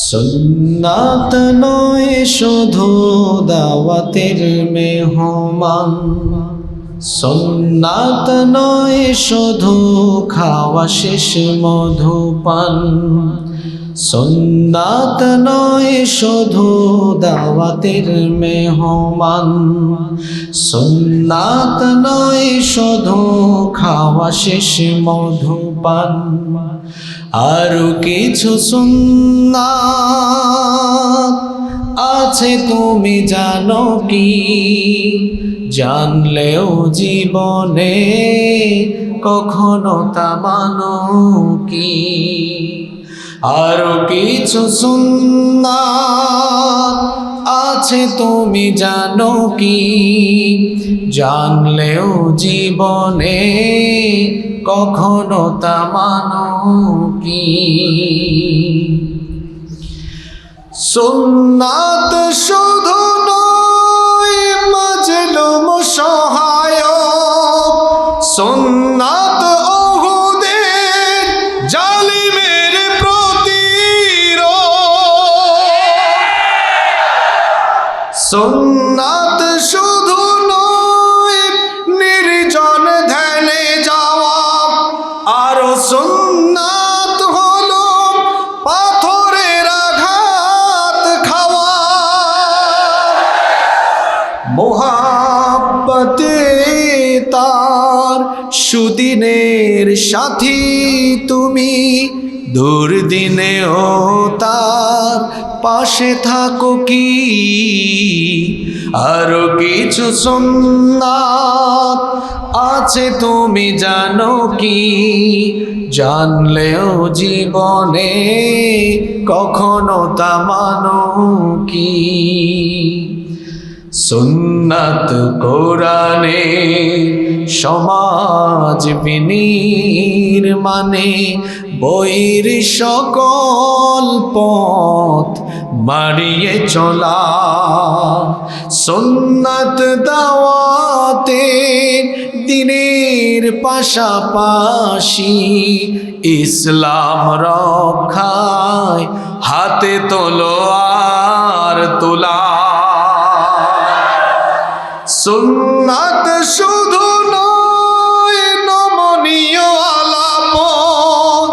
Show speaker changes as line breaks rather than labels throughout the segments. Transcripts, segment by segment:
সুন্নাত নয় শুধু দাওয়াতের মেহমান, সুন্নাত নয় শুধু খাওয়া শেষ মধুপান, সুন্নাত নয় শুধু দাওয়াতের মেহমান, সুন্নাত নয় শুধু খাওয়া শেষ মধুপান। আরো কিছু সুন্নাত আছে তুমি জানো কি? জানলেও জীবনে কখনো তা মানো কি? আরো কিছু সুন্নাত আছে তুমি জানো কি? জানলেও জীবনে কখনো তা মানো কি? সুন্নাত শুধু নয় মাজলুম সহায়ক, সুন্নাত ওহুদের জালিমের প্রতিরোধ, সুন্নাত শুধু নয় নির্জন ধ্যানে যাওয়া, আরো সুন্নাত হলো পাথরের আঘাত খাওয়া। মোহাব্বতে তার সুদিনের সাথী তুমি, দুর্দিনেও তার পাশে থাকো কি? আরো কিছু সুন্নাত আছে তুমি জানো কি? জানলেও জীবনে কখনো তা মানো কি? সুন্নাত কোরআনে সমাজ বিনির্মাণে বইয়ের সকল পথ মারিয়ে চলা, সুন্নাত দাওয়াতে দিনের পাশাপাশি ইসলাম রক্ষায় হাতে তলোয়ার তোলা। সুন্নাত শুধু নয় নমনীয় আলাপন,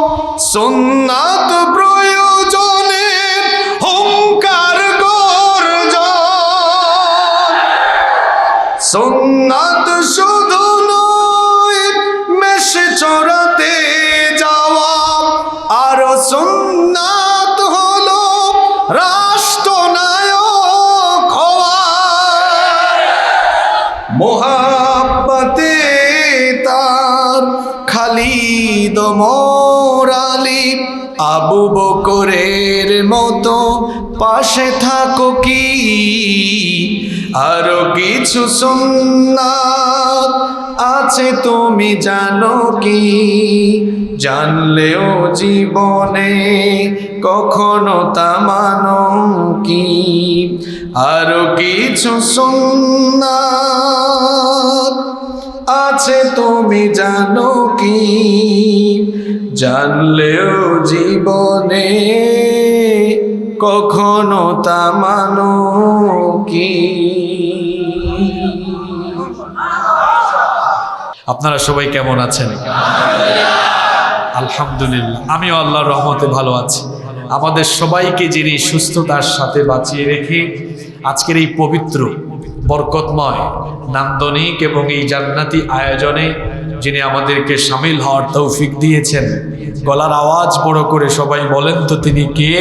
সুন্নাত প্রয়োজনে হুঙ্কার গর্জন, সুন্নাত শুধু নয় মেষে চড়াতে যাওয়া, আরো সুন্নাত হলো রাষ্ট্রনায়ক হওয়া। মোহাব্বতে তার খালিদ ওমর আলী আবু বকরের মতো পাশে থাকো কি? আরো কিছু সুন্নাত আছে তুমি জানো কি? জানলেও জীবনে কখনো তা মানো কি? আরো কিছু সুন্নাত আছে তুমি জানো কি? জানলেও জীবনে কখনো তা মানো কি? আপনারা সবাই কেমন আছেন? আলহামদুলিল্লাহ, আমিও আল্লাহর রহমতে ভালো আছি। আমাদের সবাইকে যিনি সুস্থতার সাথে বাঁচিয়ে রেখে আজকের এই পবিত্র বরকতময় নান্দনিক এবং এই জান্নাতি আয়োজনে যিনি আমাদেরকে শামিল হওয়ার তৌফিক দিয়েছেন, গলার আওয়াজ বড় করে সবাই বলেন তো তিনি কে?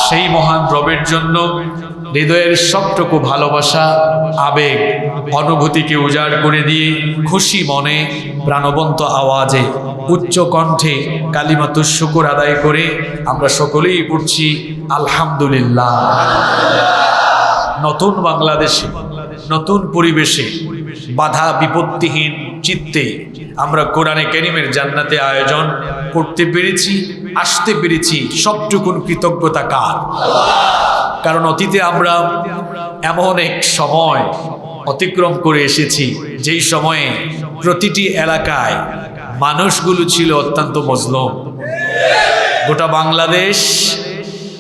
সেই মহান রবের জন্য হৃদয়ের সবটুকু ভালোবাসা, আবেগ, অনুভূতিকে উজাড় করে দিয়ে খুশি মনে প্রাণবন্ত আওয়াজে উচ্চ কণ্ঠে কালিমাতুশ শুকর আদায় করে আমরা সকলেই পড়ছি আলহামদুলিল্লাহ। নতুন বাংলাদেশে, নতুন পরিবেশে, বাধা বিপত্তিহীন চিত্তে আমরা কোরআনে কারীমের জান্নাতে আয়োজন করতে পেরেছি, আসতে পেরেছি, সবটুকুন কৃতজ্ঞতা কার? কারণ অতীতে আমরা এমন এক সময় অতিক্রম করে এসেছি যেই সময়ে প্রতিটি এলাকায় মানুষগুলো ছিল অত্যন্ত মজলুম। গোটা বাংলাদেশ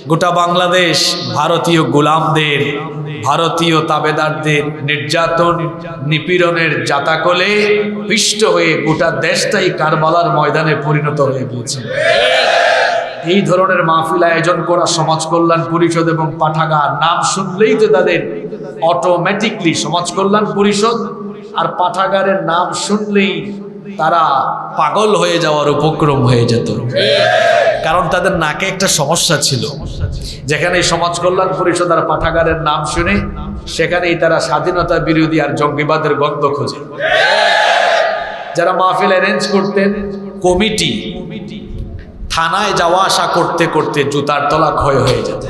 গোটা বাংলাদেশ ভারতীয় গোলামদের, ভারতীয় তাবেদারদের নির্যাতন নিপীড়নের জাতাকলে পিষ্ট হয়ে গোটা দেশটাই কারবালার ময়দানে পরিণত হয়ে গিয়েছে। এই ধরনের মাহফিল আয়োজন করা সমাজ কল্যাণ পরিষদ এবং পাঠাগার, নাম শুনলেই তো তাদের অটোমেটিকলি সমাজ কল্যাণ পরিষদ আর পাঠাগারের নাম শুনলেই তারা পাগল হয়ে যাওয়ার উপক্রম হয়ে যেত। কারণ তাদের নাকে একটা সমস্যা ছিল, যেখানে সমাজ কল্যাণ পরিষদ আর পাঠাগারের নাম শুনে সেখানেই তারা স্বাধীনতা বিরোধী আর জঙ্গিবাদের গন্ধ খোঁজে। যারা মাহফিল অ্যারেঞ্জ করতেন, কমিটি, থানায় যাওয়া আসা করতে করতে জুতার তলা ক্ষয় হয়ে যেত।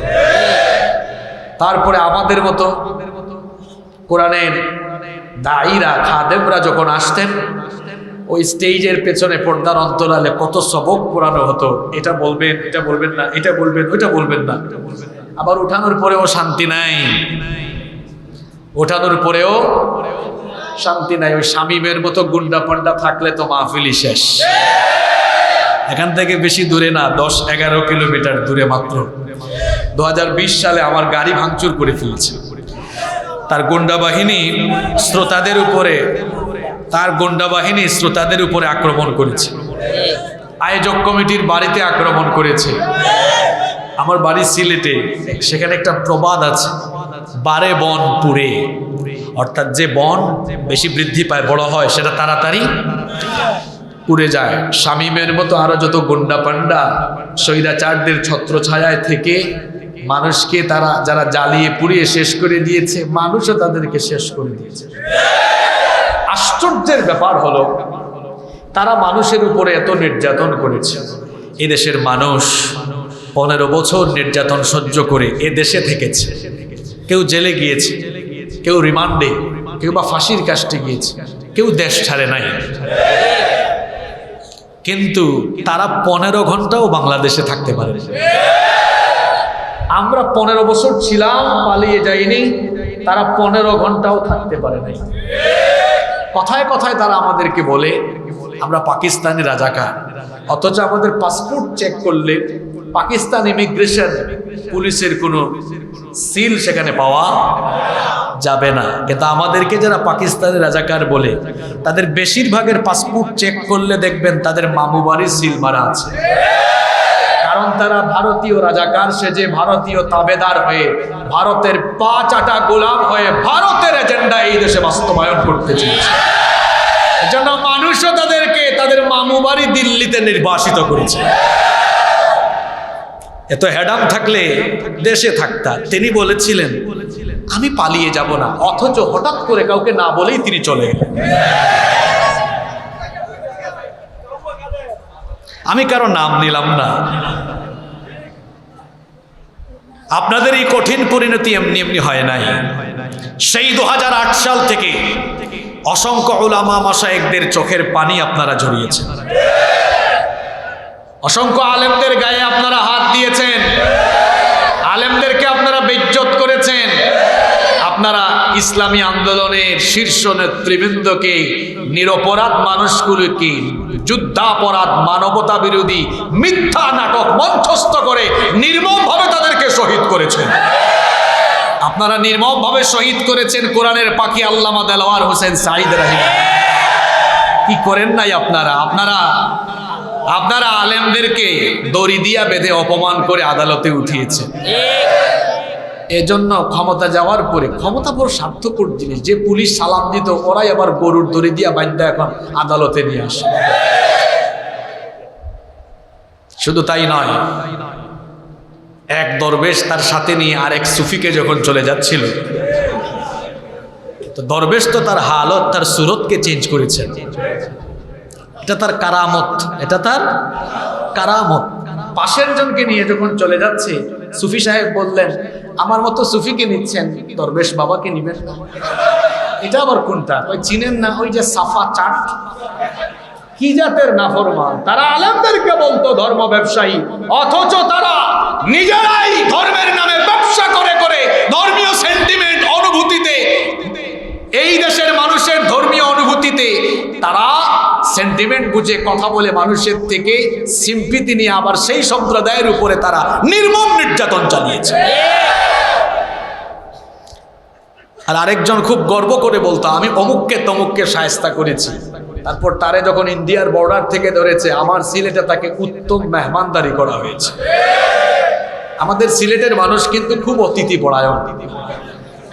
তারপরে আমাদের মতো কোরআনের দায়ীরা, খাদেমরা যখন আসতেন, ওই স্টেজের পেছনে পর্দার অন্তরালে কত সবক পড়ানো হতো। এটা বলবেন, এটা বলবেন না, এটা বলবেন, ওইটা বলবেন না। আবার উঠানোর পরেও শান্তি নাই, ওঠানোর পরেও শান্তি নাই। ওই শামীমের মতো গুন্ডা পান্ডা থাকলে তো মাহফিলই শেষ। এখান থেকে বেশি দূরে না, 10-11 কিলোমিটার দূরে মাত্র 2020 সালে আমার গাড়ি ভাঙচুর করে ফেলেছে। তার গুন্ডা বাহিনী শ্রোতাদের উপরে আক্রমণ করেছে। আয়োজক কমিটির বাড়িতে আক্রমণ করেছে। আমার বাড়ি সিলেটে, সেখানে একটা প্রবাদ আছে, বারে বন পুড়ে, অর্থাৎ যে বন বেশি বৃদ্ধি পায়, বড় হয়, সেটা তাড়াতাড়ি পুড়ে যায়। শামীমের মতো আরো যত গুন্ডা পান্ডা স্বৈরাচারদের ছত্রছায়ায় থেকে মানুষকে যারা জ্বালিয়ে পুড়িয়ে শেষ করে দিয়েছে, মানুষও তাদেরকে শেষ করে দিয়েছে। আশ্চর্যের ব্যাপার হলো, তারা মানুষের উপরে এত নির্যাতন করেছে। এদেশের মানুষ 15 বছর নির্যাতন সহ্য করে এদেশে থেকেছে। কেউ জেলে গিয়েছে, কেউ রিমান্ডে, কেউ বা ফাঁসির কাস্টে গিয়েছে, কেউ দেশ ছাড়ে নাই। কিন্তু তারা 15 ঘন্টাও বাংলাদেশে থাকতে পারে। আমরা 15 বছর ছিলাম, পালিয়ে যাইনি, তারা 15 ঘন্টাও থাকতে পারে নাই। কথায় কথায় তারা আমাদেরকে বলে আমরা পাকিস্তানি রাজাকার, অথচ আমাদের পাসপোর্ট চেক করলে পাকিস্তান ইমিগ্রেশন পুলিশের কোনো সিল সেখানে পাওয়া যাবে না। কিন্তু আমাদেরকে যারা পাকিস্তানি রাজাকার বলে, তাদের বেশিরভাগের পাসপোর্ট চেক করলে দেখবেন তাদের মামু বাড়ির সিল মারা আছে। কারণ তারা ভারতীয় রাজাকার সেজে, ভারতীয় তাবেদার হয়ে, ভারতের পা চাটা গোলাম হয়ে ভারতের এজেন্ডা এই দেশে বাস্তবায়ন করতে চেয়েছে। এজন্য মানুষও তাদেরকে তাদের মামু বাড়ি দিল্লিতে নির্বাসিত করেছে। এত হ্যাডাম থাকলে দেশে থাকতা। তিনি বলেছিলেন আমি পালিয়ে যাব না, অথচ হঠাৎ করে কাউকে না বলেই তিনি চলে গেলেন। আমি কারো নাম নিলাম না। আপনাদের এই কঠিন পরিণতি এমনি এমনি হয় নাই। সেই 2008 সাল থেকে অসংখ্য উলামা মাশায়েখদের চোখের পানি আপনারা ঝরিয়েছেন, অসংখ্য আলেমদের গায়ে আপনারা হাত দিয়েছেন, আলেমদেরকে আপনারা বেইজ্জত করেছেন। আপনারা ইসলামী আন্দোলনের শীর্ষ নেতৃবৃন্দকে, নিরপরাধ মানুষগুলোকে যুদ্ধাপরাধ, মানবতা বিরোধী মিথ্যা নাটক মঞ্চস্থ করে নির্মমভাবে তাদেরকে শহীদ করেছেন। আপনারা নির্মমভাবে শহীদ করেছেন কোরআনের পাখি আল্লামা দেলোয়ার হোসেন সাঈদ রাহিম। কি করেন নাই আপনারা? আপনারা আলেমদেরকে দড়ি দিয়া বেঁধে অপমান করে আদালতে উঠিয়েছেন। এজন্য ক্ষমতা যাওয়ার পরে, ক্ষমতা বড় স্বার্থপর জিনিস, যে পুলিশ সালাম দিত ওরাই আবার গরুর দড়ি দিয়া বাঁধা এখন আদালতে নিয়ে আসে। শুধু তাই নয়, এক দরবেশ তার সাথে নিয়ে আরেক সুফিকে যখন চলে যাচ্ছিল, তো দরবেশ তো তার হালত, তার সুরতকে চেঞ্জ করেছেন। এটা তার কারামত, এটা তার কারামত। পাশের জনকে নিয়ে যখন চলে যাচ্ছে, সুফি সাহেব বললেন আমার মতো সুফিকে নিচ্ছেন, দরবেশ বাবাকে নিবেন না। এটা আবার কোনটা? ওই চিনেন না, ওই যে সাফা চাট, কি জাতের নাফরমান। তারা আলেমদেরকে বলতো ধর্ম ব্যবসায়ী, অথচ তারা নিজেরাই ধর্মের নামে ব্যবসা করে করে ধর্মীয় সেন্টিমেন্ট, অনুভূতিতে, এই দেশের মানুষের ধর্মীয় অনুভূতিতে তারা সেন্টিমেন্ট বুঝে কথা বলে মানুষের থেকে সিম্পিতি নিয়ে আবার সেই সম্প্রদায়ের উপরে তারা নির্মম নির্যাতন চালিয়েছে। আর আরেকজন খুব গর্ব করে বলতো, আমি অমুককে তমুককে শায়েস্তা করেছি। তারপর তারে যখন ইন্ডিয়ার বর্ডার থেকে ধরেছে, আমার সিলেটে তাকে উত্তম মেহমানদারি করা হয়েছে। আমাদের সিলেটের মানুষ কিন্তু খুব অতিথি পরায়ণ,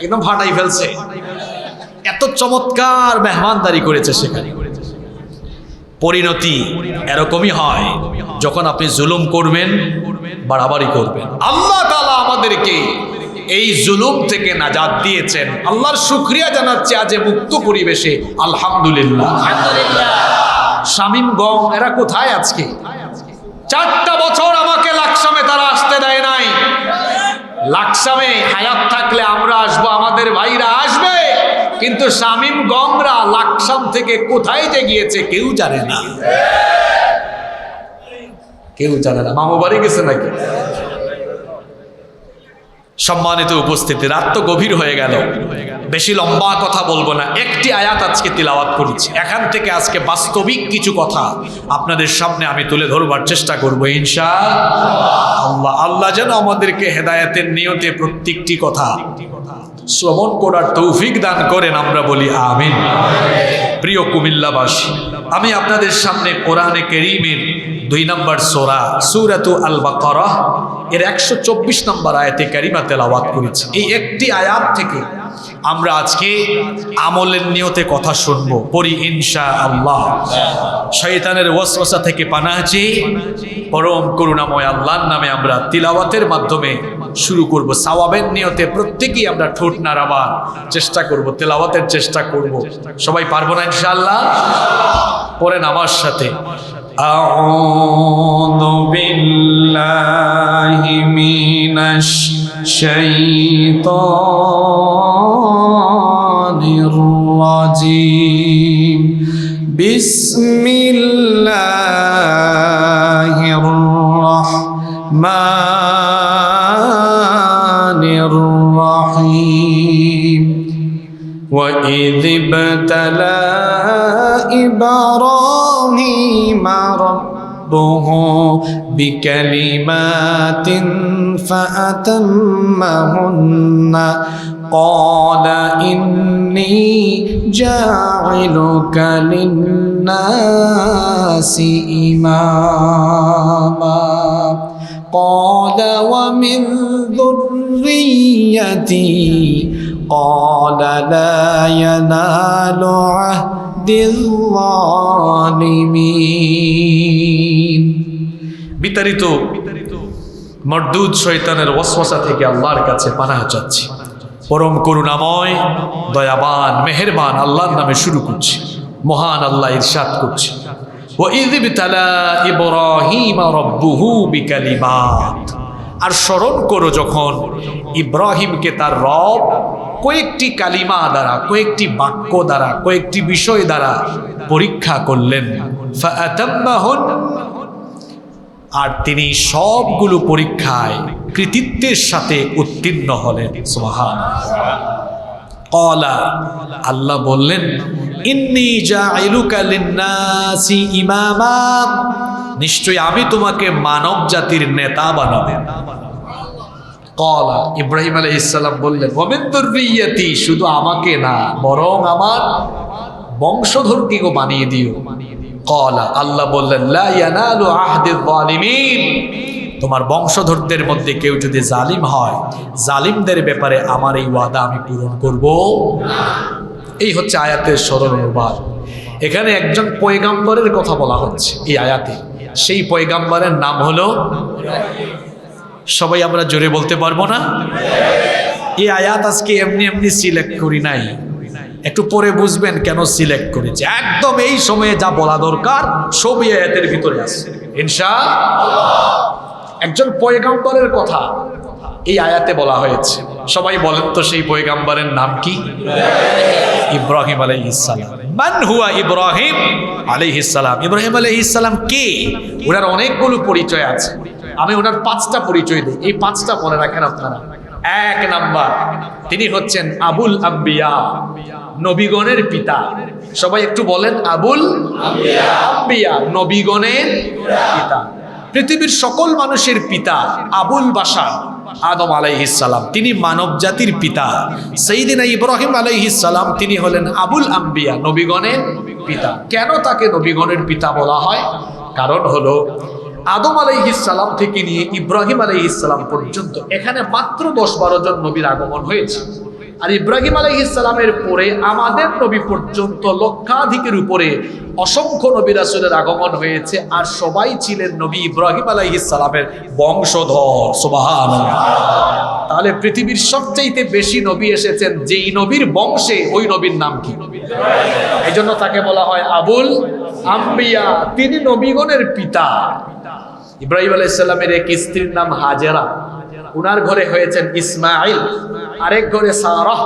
একদম ফাটাই ফেলছে, এত চমৎকার মেহমানদারি করেছে সেখানে। পরিণতি এরকমই হয়, যখন আপনি জুলুম করবেন, বাড়াবাড়ি করবেন। আল্লাহ তাআলা আমাদেরকে এই জুলুম থেকে নাজাত দিয়েছেন, আল্লাহর শুকরিয়া জানাচ্ছি আজ মুক্ত পরিবেশে, আলহামদুলিল্লাহ। শামীম গং এরা কোথায় আজকে? 4টা বছর আমাকে লাকসামে তারা আসতে দেয় নাই। লাকসামে হায়াত থাকলে আমরা আসবো, আমাদের ভাইরা আসবে, কিন্তু শামীম গংরা লাকসাম থেকে কোথায় যে গিয়েছে কেউ জানে না, কেউ জানে না। মামু বাড়ি গেছে নাকি? সম্মানিত উপস্থিতি, রাত তো গভীর হয়ে গেল, বেশি লম্বা কথা বলবো না। একটি আয়াত আজকে তিলাওয়াত করেছি, এখান থেকে আজকে বাস্তবিক কিছু কথা আপনাদের সামনে আমি তুলে ধরবার চেষ্টা করব ইনশাআল্লাহ। আল্লাহ যেন আমাদেরকে হেদায়েতের নিয়তে প্রত্যেকটি কথা শ্রবণ করার তৌফিক দান করেন, আমরা বলি আমিন। প্রিয় কুমিল্লাবাসী, আমি আপনাদের সামনে কোরআনে কারীমের 2 নম্বর সূরা সূরাতু আল বাকারাহ এর 124 নম্বর আয়াতে কারিমা তেলাওয়াত করেছি। এই একটি আয়াত থেকে আমরা আজকে আমলের নিয়তে কথা শুনবো, পড়ি ইনশাআল্লাহ। শয়তানের ওয়াসওয়াসা থেকে পানাহ চেয়ে পরম করুণাময় আল্লাহর নামে আমরা তিলাওয়াতের মাধ্যমে শুরু করব। সওয়াবের নিয়তে প্রত্যেকেই আমরা ঠোঁট নাড়াবার চেষ্টা করব, তেলাওয়াতের চেষ্টা করব। সবাই পারবো না ইনশাআল্লাহ? পড়েন আমার সাথে। আউযু বিল্লাহি মিনাশ শাইতানির রাজিম। বিসমিল্লাহির রাহমানির রাহিম। وَإِذِ ابْتَلَى إِبْرَاهِيمَ رَبُّهُ بِكَلِمَاتٍ فَأَتَمَّهُنَّ قَالَ إِنِّي جَاعِلُكَ لِلنَّاسِ إِمَامًا قَالَ وَمِنْ ذُرِّيَّتِي قال لا ينال عهد الظالمين। বিতাড়িত মরদুদ শয়তানের ওয়াসওয়াসা থেকে আল্লাহর কাছে পানাহ চাচ্ছি। পরম করুণাময় দয়াবান মেহেরবান আল্লাহর নামে শুরু করছি। মহান আল্লাহ ইরশাদ করছে, وَإِذِ ابْتَلَى إِبْرَاهِيمَ رَبُّهُ بِكَلِمَاتٍ। আর স্মরণ করো যখন ইব্রাহিমকে তার রব কয়েকটি কালিমা দ্বারা, কয়েকটি বাক্য দ্বারা, কয়েকটি বিষয় দ্বারা পরীক্ষা করলেন। ফাআতাম্মাহুন, আর তিনি সবগুলো পরীক্ষায় কৃতিত্বের সাথে উত্তীর্ণ হলেন। সুবহানাল্লাহ। ক্বালা, আল্লাহ বললেন, ইন্নী জাইলুকা লিন্নাসি ইমামা, নিশ্চয়ই আমি তোমাকে মানব জাতির নেতা বানাবো। ক্বালা, ইব্রাহিম আলাইহিস সালাম বললেন, ওয়া মিন যুররিয়াতি, শুধু আমাকে না বরং আমার বংশধরকেও বানিয়ে দিও। ক্বালা, আল্লাহ বললেন, লা ইয়ানালু আহদিয যালিমিন, তোমার বংশধরদের মধ্যে কেউ যদি জালিম হয়, জালিমদের ব্যাপারে আমার এই ওয়াদা আমি পূরণ করব না। এই হচ্ছে আয়াতের সরল অনুবাদ। এখানে একজন পয়গাম্বরের কথা বলা হচ্ছে এই আয়াতে। সেই পয়গাম্বরের নাম হলো, সবাই আমরা জোরে বলতে পারবো না? এই আয়াত আজকে এমনি এমনি সিলেক্ট করি নাই, একটু পরে বুঝবেন কেন সিলেক্ট করেছে। একদম এই সময়ে যা বলা দরকার সবই আয়াতের ভিতরে আছে ইনশাআল্লাহ। একজন পয়গাম্বরের কথা এই আয়াতে বলা হয়েছে। সবাই বলেন তো সেই পয়গাম্বরের নাম কি? ইব্রাহিম আলাইহিস সালাম। মান হুয়া ইব্রাহিম আলাইহিস সালাম? ইব্রাহিম আলাইহিস সালাম কে? ওনার অনেকগুলো পরিচয় আছে, আমি ওনার 5টা পরিচয় দিই, এই 5টা মনে রাখেন আপনারা। 1 নাম্বার, তিনি হচ্ছেন আবুল আম্বিয়া, নবীগণের পিতা। সবাই একটু বলেন আবুল আম্বিয়া, নবীগণের পিতা। পৃথিবীর সকল মানুষের পিতা আবুল বাশার আদম আলাইহিস সালাম, তিনি মানব জাতির পিতা। সাইয়্যিদিনা ইব্রাহিম আলাইহিস সালাম তিনি হলেন আবুল আম্বিয়া, নবীগণের পিতা। কেন তাকে নবীগণের পিতা বলা হয়? কারণ হলো আদম আলাইহিস সালাম থেকে নিয়ে ইব্রাহিম আলাইহিস সালাম পর্যন্ত এখানে মাত্র 10-12 জন নবীর আগমন হয়েছে। আর ইব্রাহিম আলাইহিস সালামের পরে আমাদের নবী পর্যন্ত লক্ষাধিকের উপরে অসংখ্য নবী রাসূলের আগমন হয়েছে। আর সবাই ছিলেন নবী ইব্রাহিম আলাইহিস সালামের বংশধর। সুবহানাল্লাহ। তাহলে পৃথিবীর সবচেয়ে বেশি নবী এসেছেন যেই নবীর বংশে, ওই নবীর নাম কি? এই জন্য তাকে বলা হয় আবুল আম্বিয়া, তিনি নবীগণের পিতা। ইব্রাহিম আলাইহিস সালামের এক স্ত্রীর নাম হাজেরা, উনার ঘরে হয়েছেন ইসমাইল, আরেক ঘরে সারাহ,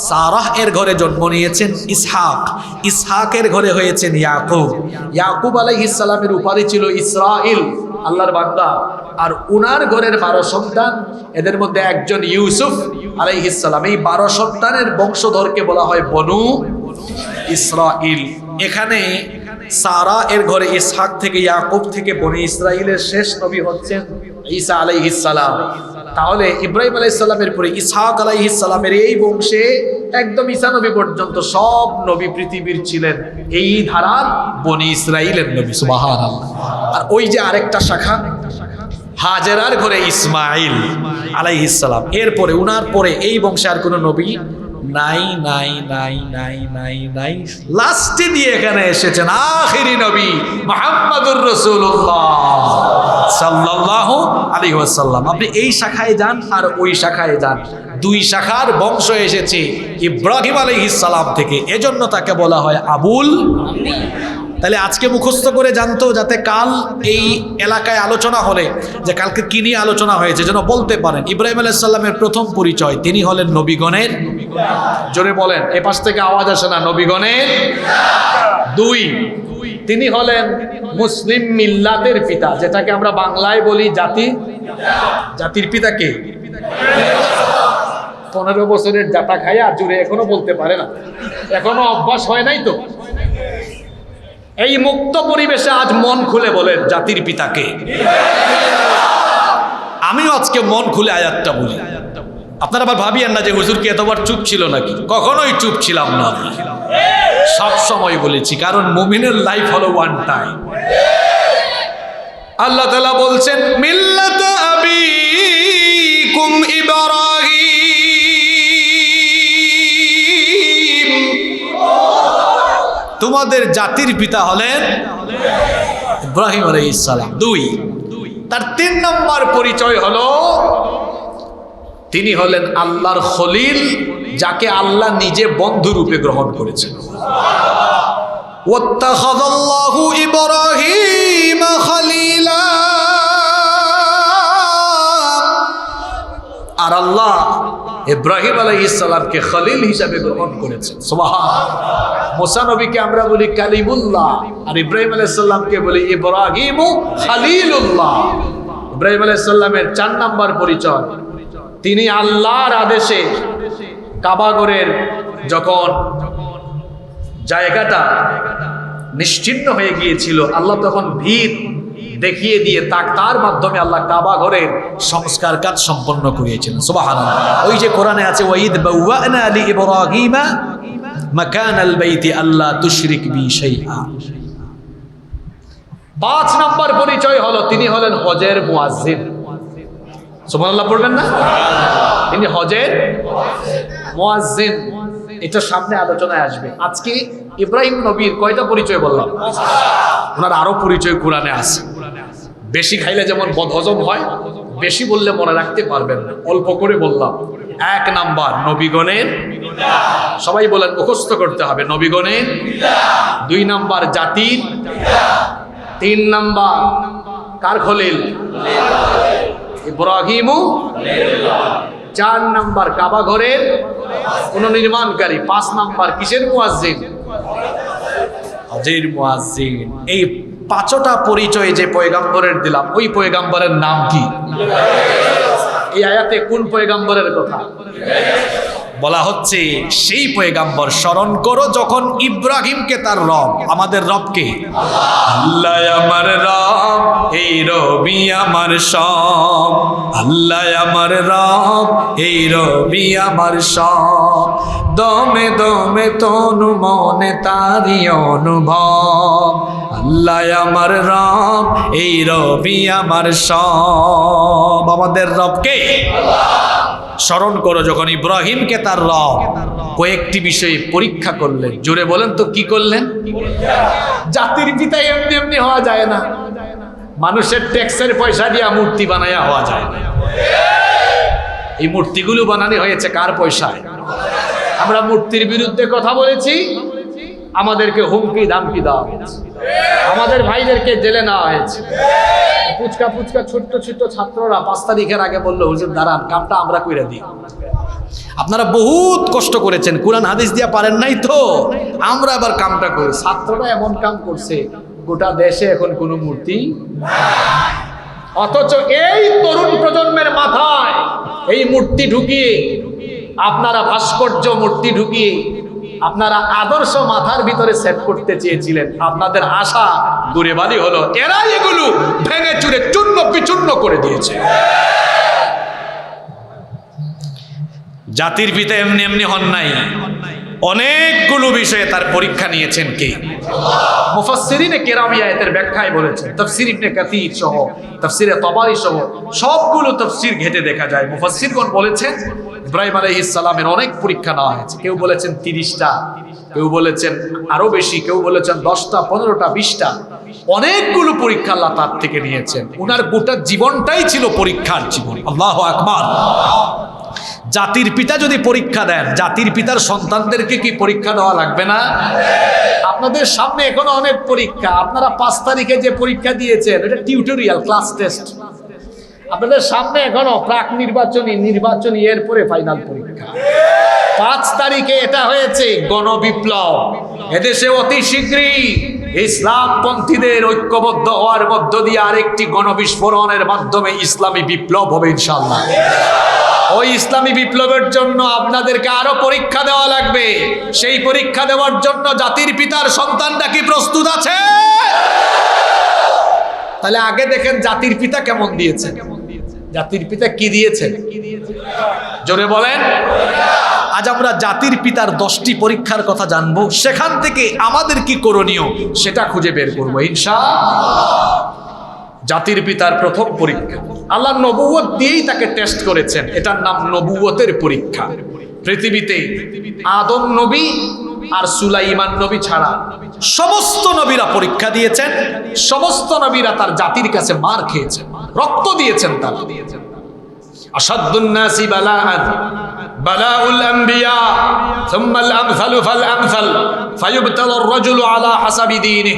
সারাহ এর ঘরে জন্ম নিয়েছেন ইসহাক, ইসহাকের ঘরে হয়েছেন ইয়াকুব, ইয়াকুব আলাইহিস সালামের উপাধি ছিল ইসরাইল, আল্লাহর বান্দা। আর উনার ঘরের 12 সন্তান, এদের মধ্যে একজন ইউসুফ আলাইহিস সালাম। এই 12 সন্তানের বংশধরকে বলা হয় বনু ইসরাইল। এখানে সারা এর ঘরে ইসহাক থেকে ইয়াকুব থেকে বনি ইসরাইলের শেষ নবী হচ্ছেন ঈসা আলাইহিস সালাম। তাহলে ইব্রাহিম আলাইহিস সালামের পরে ইসহাক আলাইহিস সালামের এই বংশে একদম ঈসা নবী পর্যন্ত সব নবী পৃথিবীর ছিলেন এই ধারার বনি ইসরাইলের নবী। সুবহানাল্লাহ। আর ওই যে আরেকটা শাখা হাজেরার ঘরে ইসমাইল আলাইহিস সালাম, এরপরে উনার পরে এই বংশে আর কোনো নবী নাই নাই নাই নাই নাই নাই। লাস্টে দিয়ে এখানে এসেছেন আখিরি নবী মুহাম্মদুর রাসূলুল্লাহ সাল্লাল্লাহু আলাইহি ওয়াসাল্লাম। আপনি এই শাখায় যান আর ওই শাখায় যান, দুই শাখার বংশ এসেছে ইব্রাহিম আলাইহিস সালাম থেকে, এজন্য তাকে বলা হয় আবুল। তাহলে আজকে মুখস্থ করে জানতো, যাতে কাল এই এলাকায় আলোচনা হলে যে কালকে কি নিয়ে আলোচনা হয়েছে যেন বলতে পারেন। ইব্রাহিম আলাইহিস সালামের প্রথম পরিচয়, তিনি হলেন নবীগণের, জোরে বলেন, এ পাশ থেকে আওয়াজ আসে না, নবীগণের। 2, তিনি হলেন মুসলিম মিল্লাতের পিতা, যেটাকে আমরা বাংলায় বলি জাতি। জাতির পিতা কে? 15 বছরের জাতা খায়া জুড়ে এখনো বলতে পারে না, এখনো অভ্যাস হয় নাই তো। এই মুক্ত পরিবেশে আজ মন খুলে বলেন জাতির পিতাকে। আমিও আজকে মন খুলে আয়াতটা বলি। আপনারা আবার ভাবিয়েন না যে হুজুর কি এতবার চুপ ছিল নাকি। কখনোই চুপ ছিলাম না, সব সময় বলেছি, কারণ মুমিনের লাইফ হলো ওয়ান টাইম। আল্লাহ তাআলা বলছেন মিল্লাত আবিকুম ইব্রাহিম, তোমাদের জাতির পিতা হলেন ইব্রাহিম আলাইহিস সালাম। 2, তার 3 নম্বর পরিচয় হলো তিনি হলেন আল্লাহর খলিল, যাকে আল্লাহ নিজে বন্ধু রূপে গ্রহণ করেছেন। ওয়াত্তাখাযাল্লাহু ইব্রাহিমা খলিলা, আর আল্লাহ ইব্রাহিম আলাইহিস সালামকে খলিল হিসাবে গ্রহণ করেছেন। সুবহানাল্লাহ। মুসা নবীকে আমরা বলি কালিমুল্লাহ, আর ইব্রাহিম আলাইহিস সালামকে বলি ইব্রাহিমু খলিলুল্লাহ। ইব্রাহিম আলাইহিস সালামের 4 নম্বর পরিচয়, তিনি আল্লাহর আদেশে কাবাগরের যখন জায়গাটা নিশ্চিহ্ন হয়ে গিয়েছিল, আল্লাহ তখন ভিত দেখিয়ে দিয়ে তার মাধ্যমে আল্লাহ কাবা ঘরের সংস্কার কাজ সম্পন্ন করিয়েছেন। সুবহানাল্লাহ। ওই যে কোরআনে আছে ওয়াইদ বাওয়ানা লি ইব্রাহিমা মাকানাল বাইতি আল্লা তুশরিক বি শাইআ। 5 নম্বর পরিচয় হলো তিনি হলেন হজের মুয়াজ্জিন। সুবহানাল্লাহ পড়বেন না? তিনি হজের মুয়াজ্জিন। এটা সামনে আলোচনায় আসবে। আজকে ইব্রাহিম নবীর কয়টা পরিচয় বললাম? ওনার আরো পরিচয় কোরআনে আছে। বেশি খাইলে যেমন বদহজম হয়, বেশি বললে মনে রাখতে পারবেন না, অল্প করে বললাম। 1 নাম্বার নবীগণের, সবাই বলেন মুখস্থ করতে হবে, নবীগণের। 2 নাম্বার জাতির। 3 নাম্বার কার খলিল? ইব্রাহিমু। 4 নাম্বার কাবা ঘরের পুনর্নির্মাণকারী। 5 নাম্বার কিসের মুয়াজ্জিন? হজের মুয়াজ্জিন। এই 5টা পরিচয় যে পয়গাম্বরের দিলাম, ওই পয়গাম্বরের নাম কি? এই আয়াতে কোন পয়গাম্বরের কথা? বলা হচ্ছে সেই পয়গাম্বর স্মরণ করো যখন ইব্রাহিমকে তার রব, আমাদের রবকে আল্লাহ আমার রব, এই রবি আমার সব, আল্লাহ আমার রব, এই রবি আমার সব, দমে দমে তনু মনে তারি অনুভব, আল্লাহ আমার রব, এই রবি আমার সব, আমাদের রবকে স্মরণ করো যখন ইব্রাহিমকে তার রব কয়েকটি বিষয়ে পরীক্ষা করলেন। জোরে বলেন তো কি করলেন? জাতির পিতা এমনি এমনি হওয়া যায় না, মানুষের ট্যাক্সের পয়সা দিয়ে মূর্তি বানায়া হওয়া যায় না। এই মূর্তিগুলো বানানো হয়েছে কার পয়সায়? আমরা মূর্তির বিরুদ্ধে কথা বলেছি, আমাদেরকে হুমকি ধামকি দেওয়া হয়েছে, আমাদের ভাইদেরকে জেলে নেওয়া হয়েছে। পুচকা পুচকা ছোট্ট ছোট্ট ছাত্ররা 5 তারিখের আগে বললো হুজুর দাঁড়ান, কামটা আমরা কইরা দিই। আপনারা বহুত কষ্ট করেছেন, কোরআন হাদিস দিয়া পারেন নাই তো, আমরা আবার কামটা করি। ছাত্ররা এমন কাম করছে, গোটা দেশে এখন কোনো মূর্তি নাই। অথচ এই তরুণ প্রজন্মের মাথায় এই মূর্তি ঢুকিয়ে, আপনারা ভাস্কর্য মূর্তি ঢুকিয়ে আপনারা আদর্শ মাথার ভিতরে সেট করতে চেয়েছিলেন। আপনাদের আশা দূরে বালি হলো, এরা এগুলো ভেঙে চুরে চূর্ণ বিচূর্ণ করে দিয়েছে। জাতির পিতা এমনি এমনি হন নাই, অনেকগুলো বিষয়ে তার পরীক্ষা নিয়েছেন কে? মুফাসসিরিনে কেরাম আয়াতের ব্যাখ্যায় বলেছেন, তাফসীর ইবনে কাসীর সহ তাফসীরে তাবারী সহ সবগুলো তাফসীর ঘেটে দেখা যায়। মুফাসসিরগণ বলেছেন ইব্রাহিম আলাইহিস সালামের অনেক পরীক্ষা নেওয়া হয়েছে। কেউ বলেছেন 30টা, কেউ বলেছেন আরো বেশি, কেউ বলেছেন 10টা, 15টা, 20টা, অনেকগুলো পরীক্ষা আল্লাহ তার থেকে নিয়েছেন। উনার গোটা জীবনটাই ছিল পরীক্ষার জীবন। আল্লাহু আকবার। জাতির পিতা যদি পরীক্ষা দেন, জাতির পিতার সন্তানদেরকে কি পরীক্ষা দেওয়া লাগবে না? আপনাদের সামনে এখনো অনেক পরীক্ষা। আপনারা 5 তারিখে যে পরীক্ষা দিয়েছেন এটা টিউটোরিয়াল ক্লাস টেস্ট। আপনাদের সামনে এখনো প্রাক নির্বাচনী এরপরে ফাইনাল পরীক্ষা। 5 তারিখে এটা হয়েছে গণবিপ্লব। এদেশে অতি শীঘ্রই ইসলামপন্থীদের ঐক্যবদ্ধ হওয়ার মধ্য দিয়ে আরেকটি গণবিস্ফোরণের মাধ্যমে ইসলামী বিপ্লব হবে ইনশাআল্লাহ। ওই ইসলামী বিপ্লবের জন্য আপনাদেরকে আরো পরীক্ষা দেওয়া লাগবে। সেই পরীক্ষা দেওয়ার জন্য জাতির পিতার সন্তানরা কি প্রস্তুত আছে? তাহলে আগে দেখেন জাতির পিতা কেমন দিয়েছে, জাতির পিতা কি দিয়েছে, জোরে বলেন। আজ আমরা জাতির পিতার 10টি পরীক্ষার কথা জানবো, সেখান থেকে আমাদের কি করণীয় সেটা খুঁজে বের করবো ইনশাআল্লাহ। জাতির পিতার প্রথম পরীক্ষা আল্লাহ নবুয়ত দিয়েই তাকে টেস্ট করেছেন, এটার নাম নবুয়তের পরীক্ষা। পৃথিবীতে আদম নবী আর সুলাইমান নবী ছাড়া সমস্ত নবীরা পরীক্ষা দিয়েছেন, সমস্ত নবীরা তার জাতির কাছে মার খেয়েছেন, রক্ত দিয়েছেন। তারা আশাদ্দুন নাসি বালাআন বালাউল আম্বিয়া সুম্মাল আমসালু ফাল আমসাল ফায়ুবতালার রাজুলু আলা হাসাবি দীনিহি।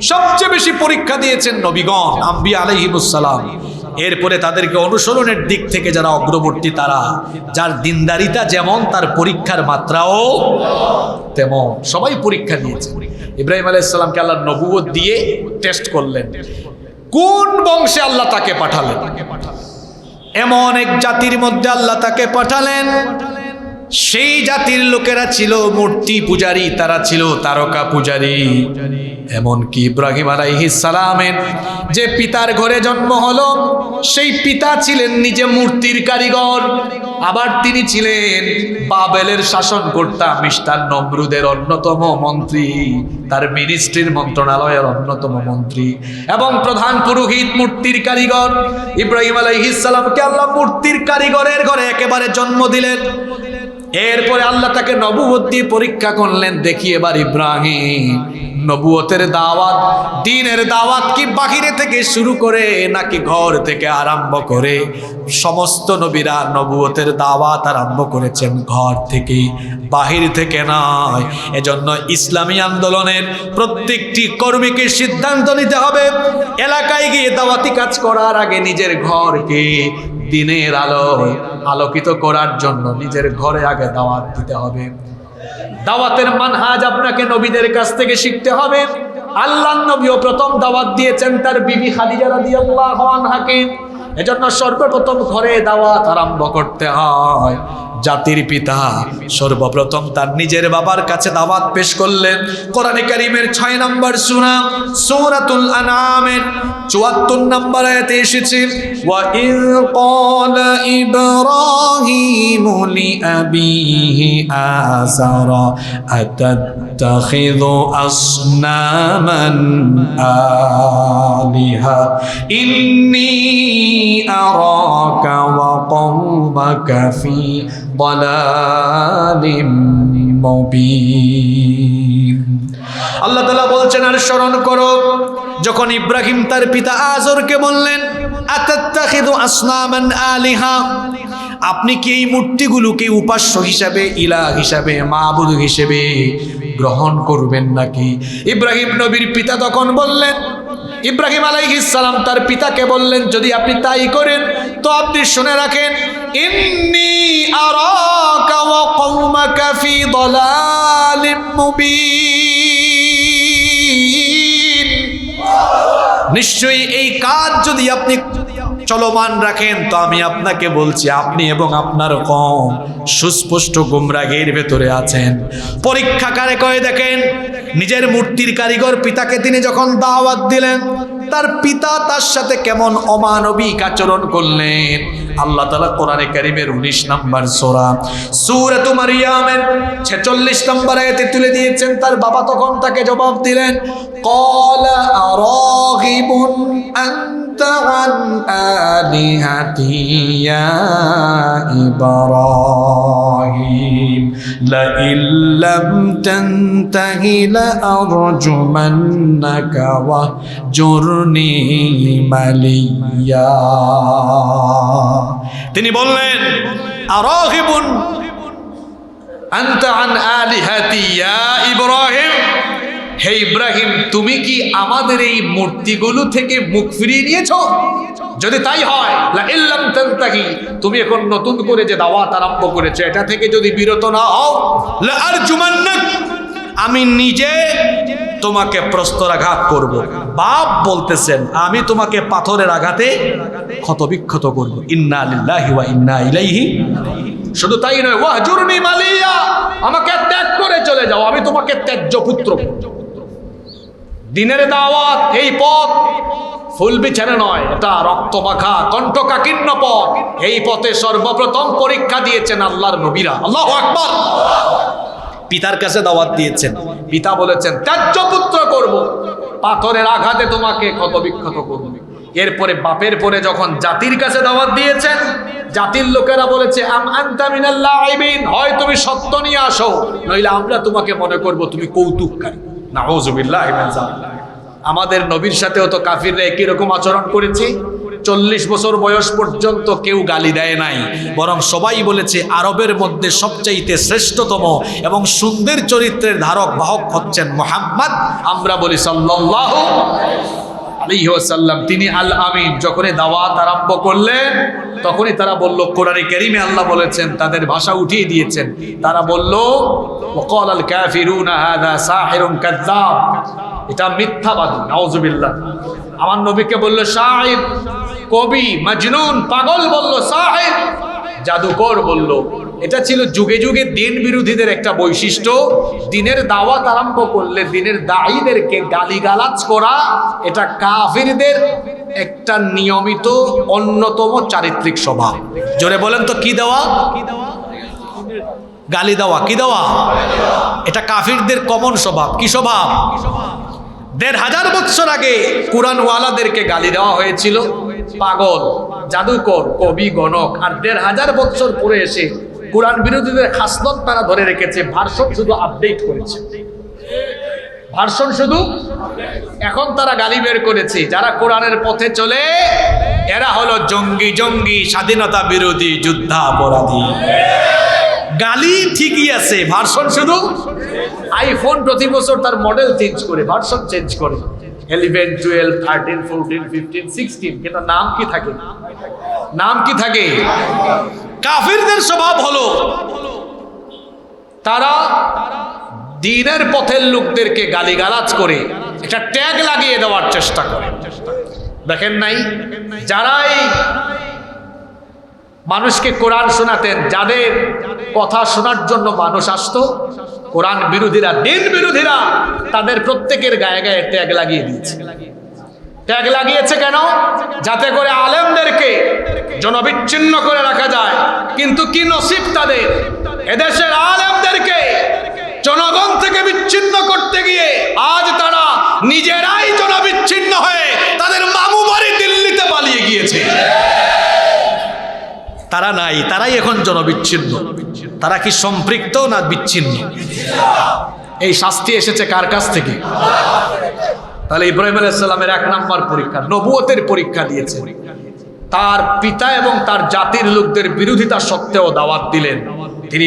সবচেয়ে বেশি পরীক্ষা দিয়েছেন নবীগণ, আম্বিয়া আলাইহিমুস সালাম। এরপরে তাদেরকে অনুসরণের দিক থেকে যারা অগ্রবর্তী, তারা যার দিনদারিতা যেমন তার পরীক্ষার মাত্রাও তেমন, সবাই পরীক্ষা দিয়েছে। ইব্রাহিম আলাইহিস সালামকে আল্লাহ নবুয়ত দিয়ে টেস্ট করলেন। কোন বংশে আল্লাহ তাকে পাঠালেন? এমন এক জাতির মধ্যে আল্লাহ তাকে পাঠালেন, সেই জাতির লোকেরা ছিল মূর্তি পূজারী, তারা ছিল তারকা পূজারী। এমনকি ইব্রাহিম আলাইহিস সালামের যে পিতার ঘরে জন্ম হলো, সেই পিতা ছিলেন নিজে মূর্তির কারিগর। আবার তিনি ছিলেন বাবেলের শাসনকর্তা, মিস্টার নমরুদের অন্যতম মন্ত্রী, তার মিনিস্ট্রির মন্ত্রণালয়ের অন্যতম মন্ত্রী এবং প্রধান পুরোহিত, মূর্তির কারিগর। ইব্রাহিম আলাইহিস সালামকে আল্লাহ মূর্তির কারিগরের ঘরে একেবারে জন্ম দিলেন। এরপরে আল্লাহ তাকে নবুয়ত দিয়ে পরীক্ষা করলেন, দেখি এবার ইব্রাহিম নবুয়তের দাওয়াত, দ্বীনের দাওয়াত কি বাহিরে থেকে শুরু করে নাকি ঘর থেকে আরম্ভ করে? সমস্ত নবীরা নবুয়তের দাওয়াত আরম্ভ করেছেন ঘর থেকে, বাহির থেকে নয়। এজন্য ইসলামী আন্দোলনের প্রত্যেকটি কর্মীকে সিদ্ধান্ত নিতে হবে, এলাকায় গিয়ে দাওয়াতি কাজ করার আগে নিজের ঘরকে দিনের আলোয় আলোকিত করার জন্য নিজের ঘরে আগে দাওয়াত দিতে হবে। দাওয়াতের মানহাজ আপনাকে নবীদের কাছ থেকে শিখতে হবে। আল্লাহর নবীও প্রথম দাওয়াত দিয়েছেন তার বিবি খাদিজা রাদিয়াল্লাহু আনহাকে। এজন্য সর্বপ্রথম ঘরে দাওয়াত আরম্ভ করতে হয়। জাতির পিতা সর্বপ্রথম তার নিজের বাবার কাছে দাওয়াত পেশ করলেন। কোরআনে কারীমের 6 নম্বর সূরা সূরাতুল আনআমের 74 নম্বর আয়াতে এসেছে, ওয়া ইয ক্বালা ইব্রাহিমু লিআবিহি আযারা আতাত্তাখিযু আসনামান আলিহা ইন্নী আরাকা ওয়া কওমাকা ফি দালালিম মুবিন। আল্লাহ তাআলা বলছেন, আর স্মরণ করো যখন ইব্রাহিম তার পিতা আজরকে বললেন, আতাত্তাখিযু আসনামান আলিহা, আপনি কি এই মূর্তিগুলোকে উপাস্য হিসাবে, ইলাহ হিসাবে, মাবুদ হিসেবে গ্রহণ করবেন নাকি? ইব্রাহিম নবীর পিতা তখন বললেন, ইব্রাহিম আলাইহিস সালাম তার পিতাকে বললেন, যদি আপনি তাই করেন তো আপনি শুনে রাখেন, ইন্নী আরাকা ওয়া কওমাকা ফি দালালিম মুবিন, নিশ্চয়ই এই কাজ যদি আপনি চলমান রাখেন তো আমি আপনাকে বলছি আপনি এবং আপনার কওম সুস্পষ্ট গুমরাহির ভেতরে আছেন। পরীক্ষাকারে কয়ে দেখেন, নিজের মূর্তির কারিগর পিতাকে তিনি যখন দাওয়াত দিলেন, তার পিতা তার সাথে কেমন অমানবিক আচরণ করলেন। আল্লাহ তাআলা কোরআনে কারীমের 19 নম্বর সূরা সূরাতু মারইয়ামের 46 নম্বর আয়াতে তুলে দিয়েছেন। তার বাবা তখন তাকে জবাব দিলেন, ক্বালা আরাগিবুন আনতা আন আলিহাতি ইয়া ইব্রাহিম লাইন লাম তানতাহি লাআরজুমান্নাকা ওয়াহজুরনি মালিয়া। তিনি বললেন, আরাগিবুন আনতা আন আলিহাতি ইয়া ইব্রাহিম, হে ইব্রাহিম তুমি কি আমাদের এই মূর্তিগুলো থেকে মুখ ফিরিয়ে নিয়েছো? যদি তাই হয়, লা ইল্লাম তানতাহি, তুমি এখন নতুন করে যে দাওয়াত আরম্ভ করেছো এটা থেকে যদি বিরত না হও, লা আরজুমান্নাক, আমি নিজে তোমাকে প্রস্তরাঘাত করব। বাপ বলতেছেন, আমি তোমাকে পাথরের আঘাতে ক্ষতবিক্ষত করব। ইন্না লিল্লাহি ওয়া ইন্না ইলাইহি। শুধু তাই নয়, ওয়াহজুরনি মালিয়া, আমাকে ত্যাগ করে চলে যাও, আমি তোমাকে ত্যায্য পুত্র। দিনের দাওয়াত এই পথ ফুল বিছানা নয়, এটা রক্তমাখা কণ্ঠকাকীর্ণ পথ। এই পথে সর্বপ্রথম পরীক্ষা দিয়েছেন আল্লাহর নবীরা। আল্লাহু আকবার। পিতার কাছে দাওয়াত দিয়েছেন, পিতা বলেছেন ত্যায্য পুত্র করব, পাথরের আঘাতে তোমাকে ক্ষতবিক্ষত করব। এরপরে বাপের পরে যখন জাতির কাছে দাওয়াত দিয়েছেন, জাতির লোকেরা বলেছে আম আনতা মিনাল লাইবিন, হয় তুমি সত্য নিয়ে আসো, নইলে আমরা তোমাকে মনে করব তুমি কৌতুককারী। নাউযুবিল্লাহি মিন যালিক। আমাদের নবীর সাথেও তো কাফিররা একই রকম আচরণ করেছে। 40 বছর বয়স পর্যন্ত কেউ গালি দেয় নাই, বরং সবাই বলেছে আরবের মধ্যে সবচাইতে শ্রেষ্ঠতম এবং সুন্দর চরিত্রের ধারক বাহক হচ্ছেন মুহাম্মদ। আমরা বলি সাল্লাল্লাহু আলাইহি ওয়াসাল্লাম, তিনি আল আমিন। যখনই দাওয়াত আরম্ভ করলেন তখনই তারা বলল, কোরআনে কারীমে আল্লাহ বলেছেন, তাদের ভাষা উঠিয়ে দিয়েছেন। তারা বলল, ওয়াকালাল কাফিরুনা হাযা সাহিরুন কাযযাব, এটা মিথ্যাবাদী। নাউযুবিল্লাহ। আমার নবীকে বলল শাইর, কবি, মাজনুন, পাগল বলল, সাহির, জাদুকর বলল। এটা ছিল যুগে যুগে দিন বিরোধীদের একটা বৈশিষ্ট্য। দিনের দাওয়াত আরম্ভ করলে দিনের দাঈদেরকে গালিগালাজ করা, এটা কাফিরদের একটা নিয়মিত অন্যতম চারিত্রিক স্বভাব। জোরে বলেন তো কি দেওয়া? গালি দেওয়া। কি দেওয়া? এটা কাফিরদের কমন স্বভাব। কি স্বভাব? 1500 বছর আগে কুরআনওয়ালাদেরকে গালি দেওয়া হয়েছিল পাগল, জাদুকর, কবি, গণক। আর 1500 বছর পরে এসে কুরআন বিরোধীদের খাসলত তারা ধরে রেখেছে, ভার্সন শুধু আপডেট করেছে। ভার্সন শুধু এখন তারা গালি বের করেছে। যারা কোরআনের পথে চলে এরা হলো জঙ্গি, স্বাধীনতা বিরোধী, যুদ্ধাপরাধী। গালি ঠিকই আছে, ভার্সন শুধু। আইফোন প্রতি বছর তার মডেল চেঞ্জ করে, ভার্সন চেঞ্জ করে, 11, 12, 13, 14, 15, 16, কিন্তু নাম কি থাকে? নাম কি থাকে? কাফিরদের স্বভাব হলো তারা দ্বীনের পথের লোকদেরকে গালিগালাজ করে একটা ট্যাগ লাগিয়ে দেওয়ার চেষ্টা করে। দেখেন নাই, যারাই মানুষকে কোরআন শোনাতেন। যাদের কথা শোনার জন্য মানুষ আসতো, কোরআন বিরোধীরা, দিন বিরোধীরা, তাদের প্রত্যেকের গায়ে গায়ে ট্যাগ লাগিয়ে দিয়েছে। ট্যাগ লাগিয়েছে কেন? যাতে করে আলেমদেরকে জনবিচ্ছিন্ন করে রাখা যায়। কিন্তু কি নসিব তাদের, এদেশের আলেমদেরকে জনগণ থেকে বিচ্ছিন্ন করতে গিয়ে আজ তারা নিজেরাই জনবিচ্ছিন্ন হয়ে তাদের মামু বাড়ি দিল্লিতে পালিয়ে গিয়েছে। তারা নাই, তারাই এখন জনবিচ্ছিন্ন। তারা কি সম্পৃক্ত না বিচ্ছিন্ন? এই শাস্তি এসেছে কার কাছ থেকে? তাহলে ইব্রাহিম আলাইহিস সালামের 1 নম্বর পরীক্ষা, নবুয়তের পরীক্ষা দিয়েছে। তার পিতা এবং তার জাতির লোকদের বিরোধিতা সত্ত্বেও দাওয়াত দিলেন। তিনি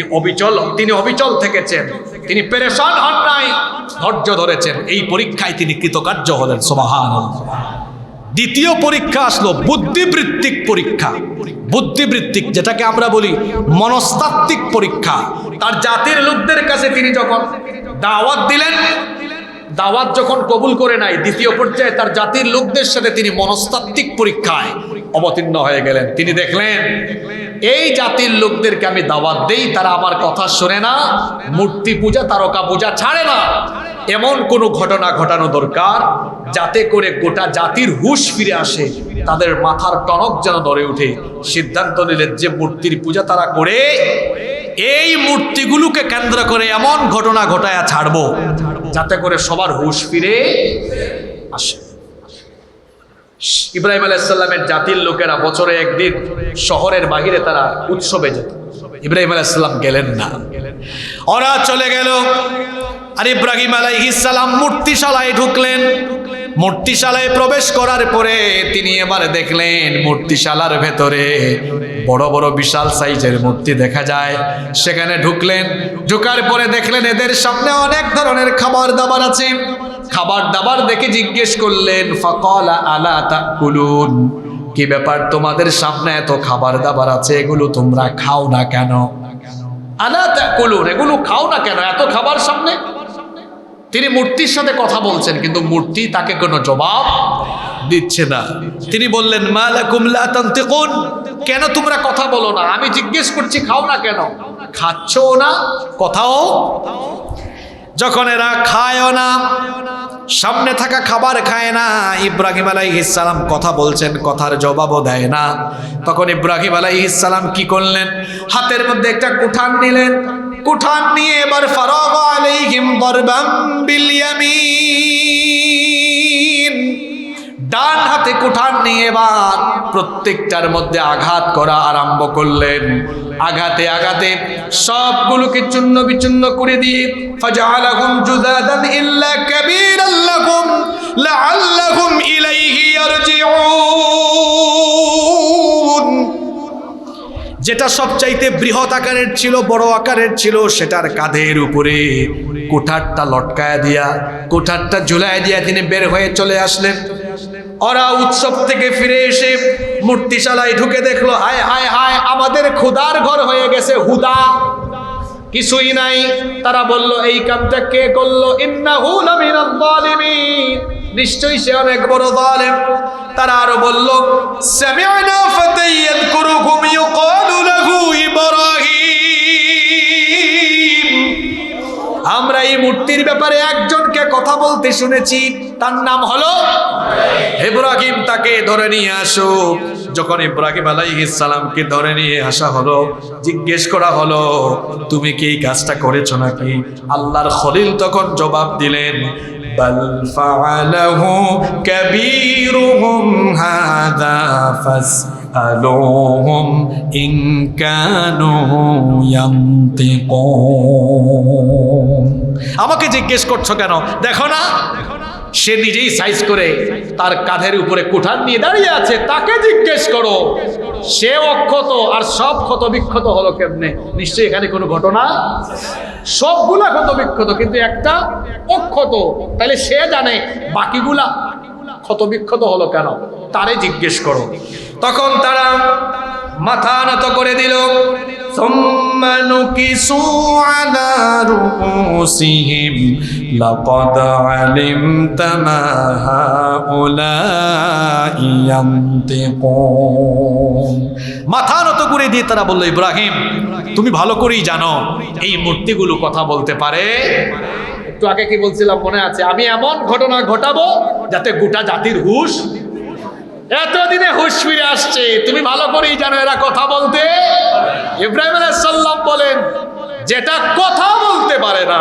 অবিচল থেকেছেন, তিনি পেরেশান হন নাই, ধৈর্য ধরেছেন। এই পরীক্ষায় তিনি কৃতকার্য হলেন। সুবহানাল্লাহ। দ্বিতীয় পরীক্ষা আসলো বুদ্ধিবৃত্তিক পরীক্ষা। বুদ্ধিবৃত্তিক, যেটাকে আমরা বলি মনস্তাত্ত্বিক পরীক্ষা। তার জাতির লোকদের কাছে তিনি যখন দাওয়াত দিলেন, দাওয়াত যখন কবুল করে নাই, দ্বিতীয় পর্যায়ে তার জাতির লোকদের সাথে তিনি মনস্তাত্ত্বিক পরীক্ষায় অবতীর্ণ হয়ে গেলেন। তিনি দেখলেন এই জাতির লোকদেরকে আমি দাওয়াত দেই, তারা আমার কথা শোনে না, মূর্তি পূজা, তারকা পূজা ছাড়ে না। এমন কোনো ঘটনা ঘটানো দরকার যাতে করে গোটা জাতির হুঁশ ফিরে আসে, তাদের মাথার টনক যেন ধরে উঠে। সিদ্ধান্ত নিলেন যে মূর্তির পূজা তারা করে, এই মূর্তিগুলোকে কেন্দ্র করে এমন ঘটনা ঘটায়া ছাড়বো যাতে করে সবার হুঁশ ফিরে আসে। ইব্রাহিম আলাইহিস সালামের জাতির লোকেরা বছরে একদিন শহরের বাহিরে তারা উৎসবে যেত। ইব্রাহিম আলাইহিস সালাম গেলেন না, ওরা চলে গেল। আর ইব্রাহিম আলাইহিস সালাম মূর্তিশালায় ঢুকলেন। মূর্তিশালায় প্রবেশ করার পরে তিনি এবার দেখলেন মূর্তিশালার ভেতরে বড় বড় বিশাল সাইজের মূর্তি দেখা যায়। সেখানে ঢুকলেন, ঢোকার পরে দেখলেন এদের সামনে অনেক ধরনের খাবার দাবার আছে। খাবার দাবার দেখে জিজ্ঞেস করলেন, ফাকালা আলা তাকুলুন, কি ব্যাপার তোমাদের সামনে এত খাবার দাবার আছে, এগুলো তোমরা খাও না কেন? আলা তাকুলুন, এগুলো খাও না কেন এত খাবার সামনে? তিনি মূর্তির সাথে কথা বলছেন, কিন্তু মূর্তি তাকে কোনো জবাব দিচ্ছে না। তিনি বললেন, মা লাকুম লা তানতিকুন, কেন তোমরা কথা বলো না? আমি জিজ্ঞেস করছি খাও না কেন? খাচ্ছো না, কথাও যখন এরা খায়ও না, সামনে থাকা খাবার খায় না, ইব্রাহিম আলাইহিস সালাম কথা বলছেন, কথার জবাবও দেয় না। তখন ইব্রাহিম আলাইহিস সালাম কি করলেন? হাতের মধ্যে একটা কুঠার নিলেন। কুঠার নিয়ে এবার ফারাগা আলাইহিম দারবাম বিল ইয়ামিন, ডান হাতে কুঠার নিয়ে এবার প্রত্যেকটার মধ্যে আঘাত করা আরম্ভ করলেন। আঘাতে আঘাতে সবগুলোকে চূর্ণ বিচূর্ণ করে দিয়ে ফাজআলাহুম জুযাদান ইল্লা কাবীরান লাহুম লাআল্লাহুম ইলাইহি ইয়ারজিউন। যেটা সবচাইতে বৃহৎ আকারের ছিল, বড় আকারের ছিল, সেটার কাঁধের উপরে কুঠারটা লটকায়া দিয়া, কুঠারটা ঝুলায় দিয়া তিনি বের হয়ে চলে আসলেন। ওরা উৎসব থেকে ফিরে এসে মূর্তিশালায় ঢুকে দেখলো, হায় হায় হায়, আমাদের খোদার ঘর হয়ে গেছে হুদা, কিছুই নাই। তারা বলল, এই কামটা কে করলো? ইন্নাহু লামিনাল যালিমিন, নিশ্চয়ই সে অনেক বড় জালেম। তারা আরো বলল, সামি'না ফাতান ইয়াযকুরুহুম ইউকালু লাহু ইব্রাহিম, আমরা এই মূর্তির ব্যাপারে একজনকে কথা বলতে শুনেছি, তার নাম হলো ইব্রাহিম, তাকে ধরে নিয়ে আসো। যখন ইব্রাহিম আলাইহিস সালামকে ধরে নিয়ে আসা হলো, জিজ্ঞেস করা হলো, তুমি কি এই কাজটা করেছো নাকি? আল্লাহর খলিল তখন জবাব দিলেন, বাল ফাআলাহু কাবীরুহুম হাযা ফাসআলুহুম ইন কানু ইয়ানতিকুন। আমাকে জিজ্ঞেস করছো কেন? দেখো না সে নিজেই সাইজ করে তার কাঁধের উপরে কুঠার নিয়ে দাঁড়িয়ে আছে, তাকে জিজ্ঞেস করো। সে অক্ষত আর সব ক্ষত বিক্ষত হলো কেমনে? নিশ্চয়ই এখানে কোনো ঘটনা, সবগুলা ক্ষত বিক্ষত কিন্তু একটা অক্ষত, তাহলে সে জানে বাকিগুলা ক্ষত বিক্ষত হলো কেন, তারে জিজ্ঞেস করো। তখন তারা মাথা নত করে দিল। ثم نكسوا على رؤوسهم لقد علمت ما هؤلاء ينطقون মাথা নত করে দিয়ে তারা বলল, ইব্রাহিম তুমি ভালো করেই জানো এই মূর্তিগুলো কথা বলতে পারে। একটু আগে কি বলছিলাম মনে আছে, আমি এমন ঘটনা ঘটাবো যাতে গোটা জাতির হুঁশ, এতদিনে হুঁশ ফিরে আসছে, তুমি ভালো করেই জানো এরা কথা বলতে। ইব্রাহিম আলাইহিস সালাম বলেন, যেটা কথা বলতে পারে না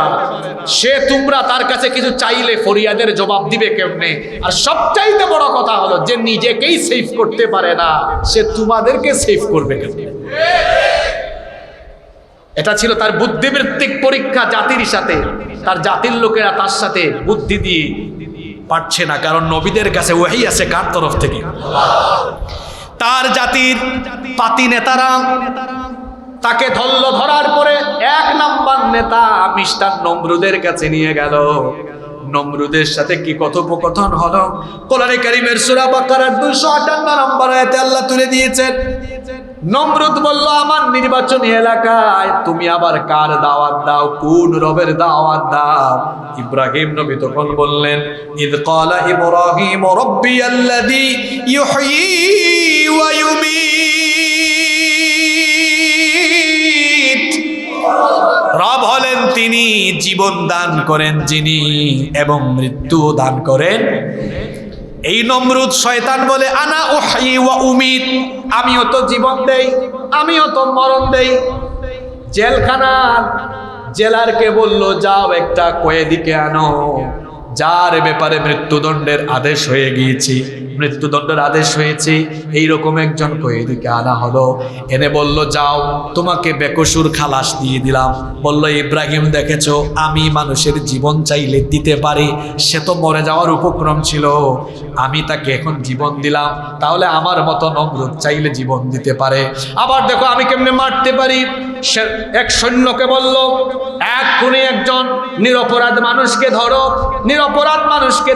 সে তোমরা তার কাছে কিছু চাইলে ফরিয়াদের জবাব দিবে কেমনে? আর সবচাইতে বড় কথা হলো, যে নিজেকেই সেভ করতে পারে না সে তোমাদেরকে সেভ করবে কেমনে? এটা ছিল তার বুদ্ধিবৃত্তিক পরীক্ষা জাতির সাথে। তার জাতির লোকেরা তার সাথে বুদ্ধি দিয়ে পারছে না, কারণ নবীদের কাছে ওহী আছে কার তরফ থেকে? তার জাতির পাতি নেতারা তাকে ধরার পরে এক নাম্বার নেতা মিস্টার নমরুদের কাছে নিয়ে গেল। নমরুদের সাথে কি কথোপকথন হলো কোরআনে কারীমের সূরা বাকারার 258 নম্বর আয়াতে আল্লাহ তুলে দিয়েছেন। নমরুদ বলল, আমার নির্বাচনী এলাকায় তুমি আবার কার দাওয়াত দাও? কোন রবের দাওয়াত দাও? ইব্রাহিম নবী তখন বললেন, ইদ ক্বালা ইব্রাহিম রাব্বিয়াল্লাযী ইউহয়ী ওয়া ইউমীত। রব হলেন তিনি জীবন দান করেন যিনি, এবং মৃত্যু দান করেন। এই নমরুদ শয়তান বলে, আনা উহয়ী ওয়া উমীত, আমিও তো জীবন দেই আমিও তো মরণ দেই। জেলখানার জেলারকে বলল, যাও একটা কয়েদিকে আনো যার ব্যাপারে মৃত্যুদণ্ডের আদেশ হয়ে গিয়েছে, মৃত্যুদণ্ডের আদেশ হয়েছে, এইরকম একজন কয়েদিকে আনা হলো। এনে বলল, যাও তোমাকে বেকসুর খালাস দিয়ে দিলাম। বলল, ইব্রাহিম দেখেছো আমি মানুষের জীবন চাইলে দিতে পারি, সে তো মরে যাওয়ার উপক্রম ছিল, আমি তাকে এখন জীবন দিলাম, তাহলে আমার মতো নমরুদ চাইলে জীবন দিতে পারে। আবার দেখো আমি কেমনে মারতে পারি। সে এক সৈন্যকে বলল, এক্ষুনি একজন নিরপরাধ মানুষকে ধরো, নিরপরাধ মানুষকে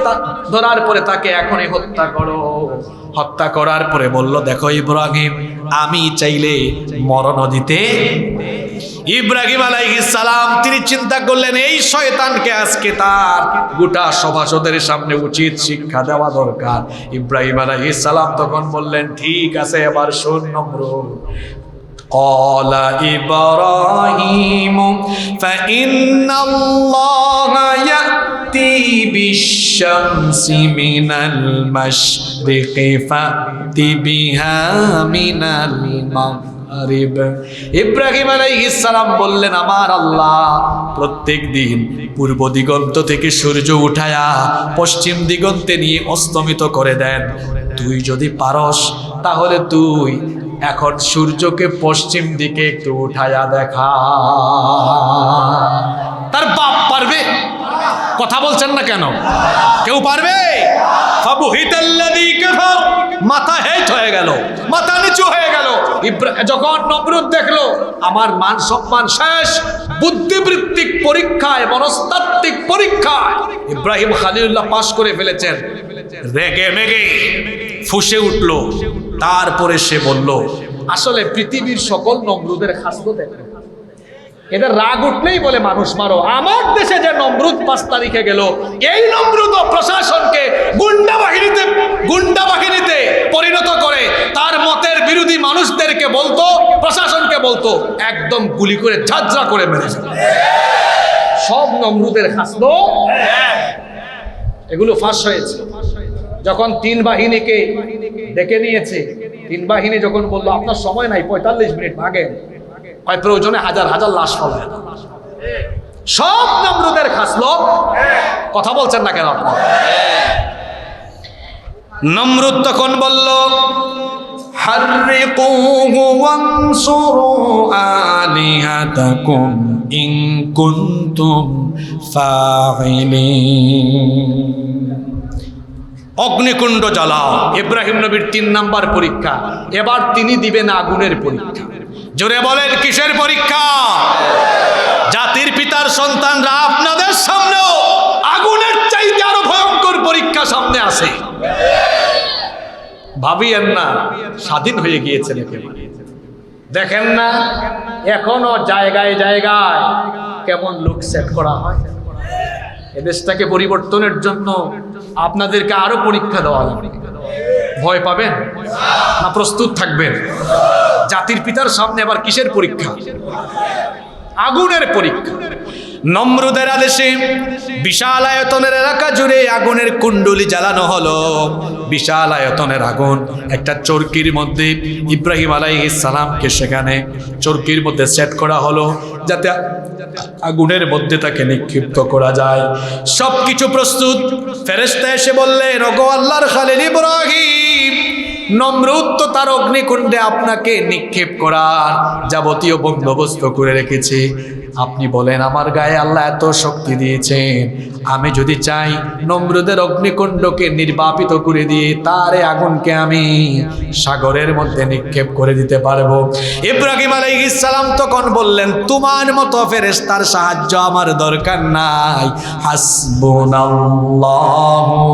ধরার পরে তাকে এখনই হত্যা করো। হত্যা করার পরে বলল, দেখো ইব্রাহিম আমি চাইলে মরণ দিতে। ইব্রাহিম আলাইহিস সালাম তিনি চিন্তা করলেন, এই শয়তানকে আজকে তার গোটা সভাসদের সামনে উচিত শিক্ষা দেওয়া দরকার। ইব্রাহিম আলাইহিস সালাম তখন বললেন, ঠিক আছে এবার শোন নমরুদ। قال إبراهيم فإن الله يأتي بالشمس من المشرق فأت بها من المغرب। ইব্রাহিম আলাইহিস সালাম বললেন, আমার আল্লাহ প্রত্যেক দিন পূর্ব দিগন্ত থেকে সূর্য উঠায়া পশ্চিম দিগন্তে নিয়ে অস্তমিত করে দেন। তুই যদি পারস তাহলে তুই এখন সূর্যকে পশ্চিম দিকে একটু উঠায়া দেখা। তার বাপ পারবে? কথা বলছেন না কেন? কেউ পারবে? ফাবুহিতাল্লাযী কাফার, মাথা হেট হয়ে গেল, মাথা নিচু হয়ে গেল। যখন নমরুদ দেখলো আমার মান সম্মান শেষ, বুদ্ধিবৃত্তিক পরীক্ষায়, মনস্তাত্ত্বিক পরীক্ষায় ইব্রাহিম খলিলুল্লাহ পাশ করে ফেলেছেন, রেগে মেগে ফুঁসে উঠলো। তারপরে সে বলল, আসলে পৃথিবীর সকল নমরুদের খাসলত একটা, এদের রাগ উঠলেই বলে মানুষ মারো। আমার দেশে যে নমরুদ 5 তারিখে গেল, এই নমরুদ প্রশাসনকে গুন্ডা বাহিনীতে পরিণত করে তার মতের বিরোধী মানুষদেরকে বলতো, প্রশাসনকে বলতো, একদম গুলি করে ঝাঁঝরা করে মেরেছে। সব নমরুদের খাসলত এগুলো ফাঁস হয়েছে। যখন 3 বাহিনীকে ডেকে নিয়েছে, 3 বাহিনী যখন বললো আপনার সময় নাই, 45 মিনিট ভাগেন, প্রয়োজনে হাজার হাজার লাশ ফেলে। সব নমরুদের খাসলত। কথা বলছেন না কেন আপনার? নমরুদ তখন বলল, হাররিকুহু ওয়ানসুরু আলিহাতাকুম ইন কুনতুম ফাইলিন। অগ্নিকুণ্ড জ্বালাও। ইব্রাহিম নবীর 3 নাম্বার পরীক্ষা। এবার তিনি দিবেন আগুনের পরীক্ষা। জোরে বলেন কিসের পরীক্ষা? জাতির পিতার সন্তানরা আপনাদের সামনেও আগুনের চাইতে আরো ভয়ঙ্কর পরীক্ষা সামনে আছে। ভাবিয়েন না স্বাধীন হয়ে গিয়েছেন একেবারে। দেখেন না এখনো জায়গায় জায়গায় কেমন লোক সেট করা হয়। এ দেশটাকে পরিবর্তনের জন্য আপনাদেরকে আরো পরীক্ষা দেওয়া লাগবে। ভয় পাবেন না প্রস্তুত থাকবেন? জাতির পিতার সামনে আবার কিসের পরীক্ষা? আগুনের পরীক্ষা। নমরুদের আদেশে বিশাল আয়তনের এলাকা জুড়ে আগুনের কুণ্ডলি জ্বালানো হলো। বিশাল আয়তনের আগুন একটা চরকির মধ্যে ইব্রাহিম আলাইহিস সালামকে সেখানে চরকির মধ্যে সেট করা হলো, যাতে আগুনের মধ্যে তাকে নিক্ষিপ্ত করা যায়। সবকিছু প্রস্তুত। ফেরেশতা এসে বললেন, ওগো আল্লাহর খালিল ইব্রাহিম, নমরুদ তো তার অগ্নিকুণ্ডে আপনাকে নিক্ষেপ করার যাবতীয় বন্দোবস্ত করে রেখেছে। আপনি বলেন আমার গায়ে আল্লাহ এত শক্তি দিয়েছেন, আমি যদি চাই নমরুদের অগ্নিকুণ্ডকে নির্বাপিত করে দিয়ে তার আগুনকে আমি সাগরের মধ্যে নিক্ষেপ করে দিতে পারবো। ইব্রাহিম আলাইহিস সালাম তখন বললেন, তোমার মতো ফেরেশতার সাহায্য আমার দরকার নাই। হাসবুনাল্লাহু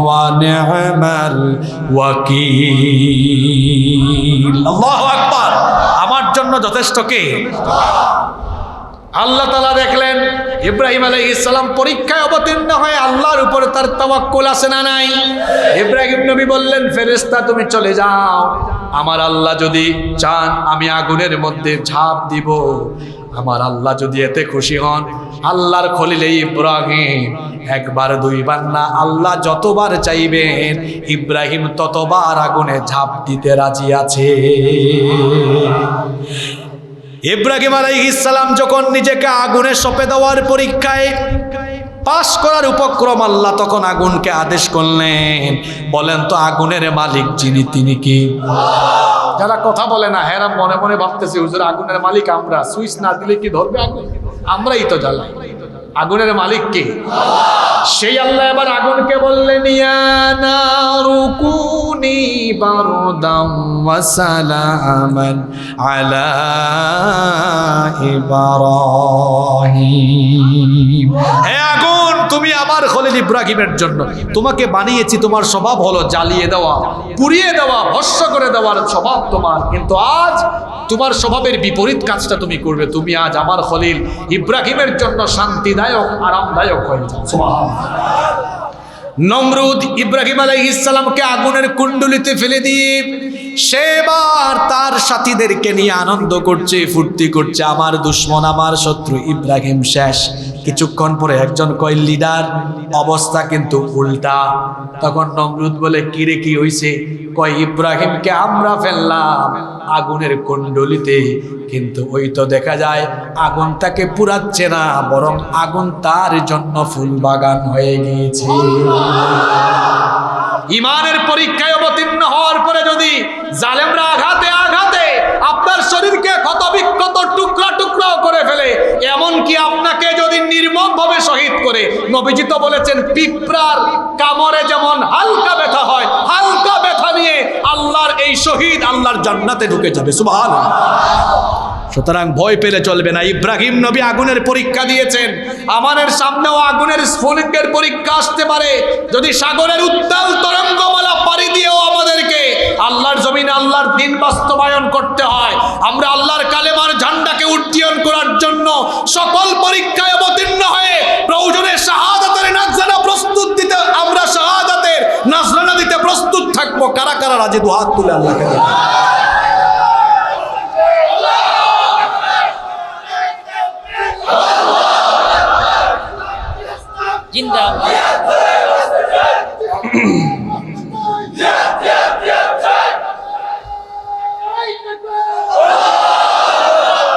ওয়া নি'মাল ওয়াকিল। আল্লাহু আকবার। আমার জন্য যথেষ্ট কে? আল্লাহ তাআলা দেখলেন ইব্রাহিম আলাইহিস সালাম পরীক্ষায় অবতীর্ণ হয়ে আল্লাহর উপরে তার তাওয়াক্কুল আছে না নাই? ইব্রাহিম নবী বললেন, ফেরেশতা তুমি চলে যাও, আমার আল্লাহ যদি চান আমি আগুনের মধ্যে ঝাঁপ দিব। আমার আল্লাহ যদি এতে খুশি হন, আল্লাহর খলিল ইব্রাহিম একবার দুইবার না, আল্লাহ যতবার চাইবেন ইব্রাহিম ততবার আগুনে ঝাঁপ দিতে রাজি আছে। ইব্রাহিম আলাইহিস সালাম যখন নিজেকে আগুনে সঁপে দেওয়ার পরীক্ষায় পাশ করার উপক্রম, আল্লাহ তখন আগুনকে আদেশ করলেন। বলেন তো আগুনের মালিক যিনি তিনি কি? যারা কথা বলে না হেরা মনে মনে ভাবতেছে হুজুর আগুনের মালিক আমরা, সুইচ না দিলে কি ধরবে আগুন? আমরাই তো জ্বালাই। আগুনের মালিক কে? সেই আল্লাহ এবার আগুনকে বললেন, ইয়া নারু কুনি বারদাম ওয়া সালামান আলা ইব্রাহিম। হে আগুন, তুমি আমার খলিল ইব্রাহিমের জন্য, তোমাকে বানিয়েছি, তোমার স্বভাব হলো জ্বালিয়ে দেওয়া, পুড়িয়ে দেওয়া, ভস্ম করে দেওয়ার স্বভাব তোমার, কিন্তু আজ তোমার স্বভাবের বিপরীত কাজটা তুমি করবে। তুমি আজ আমার খলিল ইব্রাহিমের জন্য শান্তিদায়ক, আরামদায়ক হয়ে যাও। সুবহানাল্লাহ। নমরুদ ইব্রাহিম আলাইহিস সালামকে আগুনের কুণ্ডলিতে ফেলে দিয়ে সেবার তার সাথীদেরকে নিয়ে আনন্দ করছে, ফুর্তি করছে। আমার দুশ্মন, আমার শত্রু ইব্রাহিম শেষ। কিছুক্ষণ পরে একজন কয় লিডার, অবস্থা কিন্তু উল্টা। তখন নমরুদ বলে, কিরে কি হইছে? কয় ইব্রাহিমকে আমরা ফেললাম আগুনের কুণ্ডলিতে, কিন্তু ওই তো দেখা যায় আগুন তাকে পুড়াচ্ছে না, বরং আগুন তার জন্য ফুল বাগান হয়ে গিয়েছে। ইমানের পরীক্ষায় অবতীর্ণ হওয়ার পরে যদি জালেমরা আঘাতে আঘাতে আপনার শরীরকে ক্ষতবিক্ষত টুকরা টুকরাও করে ফেলে, এমনকি আপনাকে যদি নির্মমভাবে শহীদ করে, নবীজি তো বলেছেন পিঁপড়ার কামড়ে যেমন হালকা ব্যথা হয়, হালকা ব্যথা নিয়ে আল্লাহর এই শহীদ আল্লাহর জান্নাতে ঢুকে যাবে। সুবহানাল্লাহ। সুতরাং ভয় পেলে চলবে না। ইব্রাহিম নবী আগুনের পরীক্ষা দিয়েছেন, আমাদের সামনেও আগুনের স্ফুলিঙ্গের পরীক্ষা আসতে পারে। যদি সাগরের উত্তাল তরঙ্গমালা পাড়ি দিয়েও আমাদেরকে আল্লাহর জমিনে আল্লাহর দ্বীন বাস্তবায়ন করতে হয়, আমরা আল্লাহর কালেমার ঝান্ডাকে উড্ডীয়ন করার জন্য সকল পরীক্ষায় অবতীর্ণ হয়ে প্রয়োজনে শাহাদাতের নাজরানা প্রস্তুত দিতে, আমরা শাহাদাতের নাজরানা দিতে প্রস্তুত থাকবো। কারা কারা রাজি? দু হাত তুলে আল্লাহকে দেখো।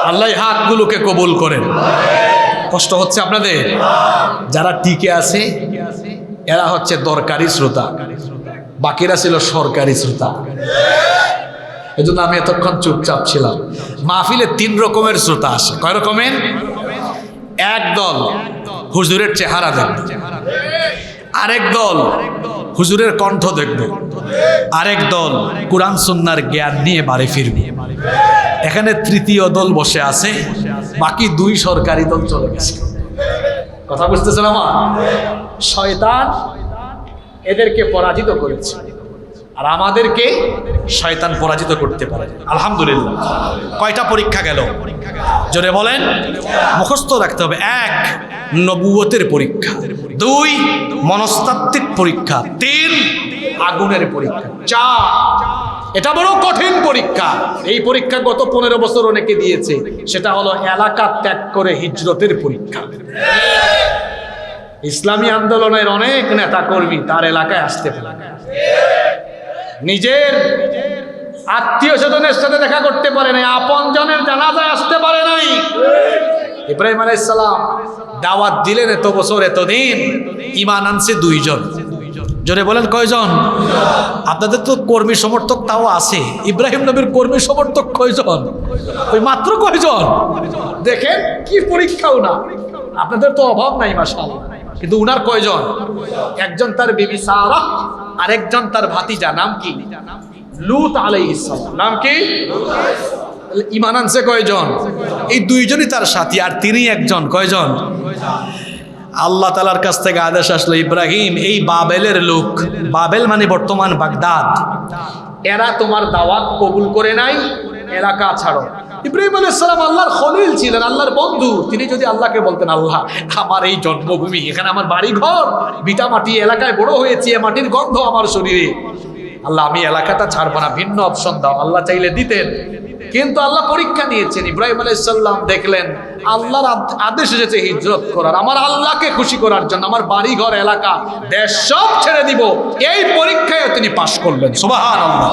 আল্লাহ হাতগুলোকে কবুল করেন। কষ্ট হচ্ছে আপনাদের? যারা টিকে আছে এরা হচ্ছে দরকারি শ্রোতা, বাকিরা ছিল সরকারি শ্রোতা। এজন্য আমি এতক্ষণ চুপচাপ ছিলাম। মাহফিলে 3 রকমের শ্রোতা আসে। কয় রকমের? এক দল হুজুরের চেহারা দেখবে, আরেক দল হুজুরের কণ্ঠ দেখবে, আরেক দল কুরআন সুন্নাহর জ্ঞান নিয়ে বাড়ি ফিরবে। এখানে তৃতীয় দল বসে আছে, বাকি 2 সরকারি দল চলে গেছে। কথা বুঝতেছেন আমার? শয়তান এদেরকে পরাজিত করেছে। আর আমাদেরকে শয়তান পরাজিত করতে পারে। আলহামদুলিল্লাহ। কয়টা পরীক্ষা গেল জোরে বলেন? মুখস্থ রাখতে হবে। 1 নবুয়তের পরীক্ষা, 2 মনস্তাত্ত্বিক পরীক্ষা, 3 আগুনের পরীক্ষা, 4 এটা বড় কঠিন পরীক্ষা। এই পরীক্ষা গত 15 বছর অনেকে দিয়েছে। সেটা হলো এলাকা ত্যাগ করে হিজরতের পরীক্ষা। ইসলামী আন্দোলনের অনেক নেতা কর্মী তার এলাকায় আসতে পারে, নিজের আত্মীয় স্বজনের সাথে দেখা করতে পারে নাই, আপন জনের জানাজায় আসতে পারে নাই। ইব্রাহিম আলাইহিস সালাম দাওয়াত দিলেন এত বছর এতদিন, ঈমান আনছে 2 জন। জোরে বলেন কয়জন? আপনাদের তো কর্মী সমর্থক তাও আছে, ইব্রাহিম নবীর কর্মী সমর্থক কয়জন? ওই মাত্র কয়জন? দেখেন কি পরীক্ষাও না। আপনাদের তো অভাব নাই মাশাআল্লাহ, কিন্তু উনার কয়জন? একজন তার বিবি সারা, আরেকজন তার ভাতিজা, নাম কি? লূত আলাইহিস সালাম। নাম কি? ঈমান আনছে কয়জন? এই 2 জনই তার সাথী, আর তিনি একজন। কয়জন? আল্লাহ তাআলার কাছ থেকে আদেশ আসলো, ইব্রাহিম এই বাবেলের লোক, বাবেল মানে বর্তমান বাগদাদ, এরা তোমার দাওয়াত কবুল করে নাই, এলাকা ছাড়ো। ইব্রাহিম আলাইহিস সালাম আল্লাহর খলিল ছিলেন, আল্লাহর বন্ধু। তিনি যদি আল্লাহকে বলতেন, আল্লাহ আমার এই জন্মভূমি, এখানে আমার বাড়ি ঘর, ভিটা মাটি, এলাকায় বড় হয়েছে, মাটির গন্ধ আমার শরীরে, আল্লাহ আমি এলাকাটা ছাড়বো না, ভিন্ন অপশন দাও, আল্লাহ চাইলে দিতেন। কিন্তু আল্লাহ পরীক্ষা নিয়েছেন। ইব্রাহিম আলাইহিস সালাম দেখলেন আল্লাহর আদেশ এসেছে হিজরত করার, আমার আল্লাহকে খুশি করার জন্য, আমার বাড়ি ঘর, এলাকা, দেশ সব ছেড়ে দিব। এই পরীক্ষায় তিনি পাশ করলেন। সুবহানাল্লাহ।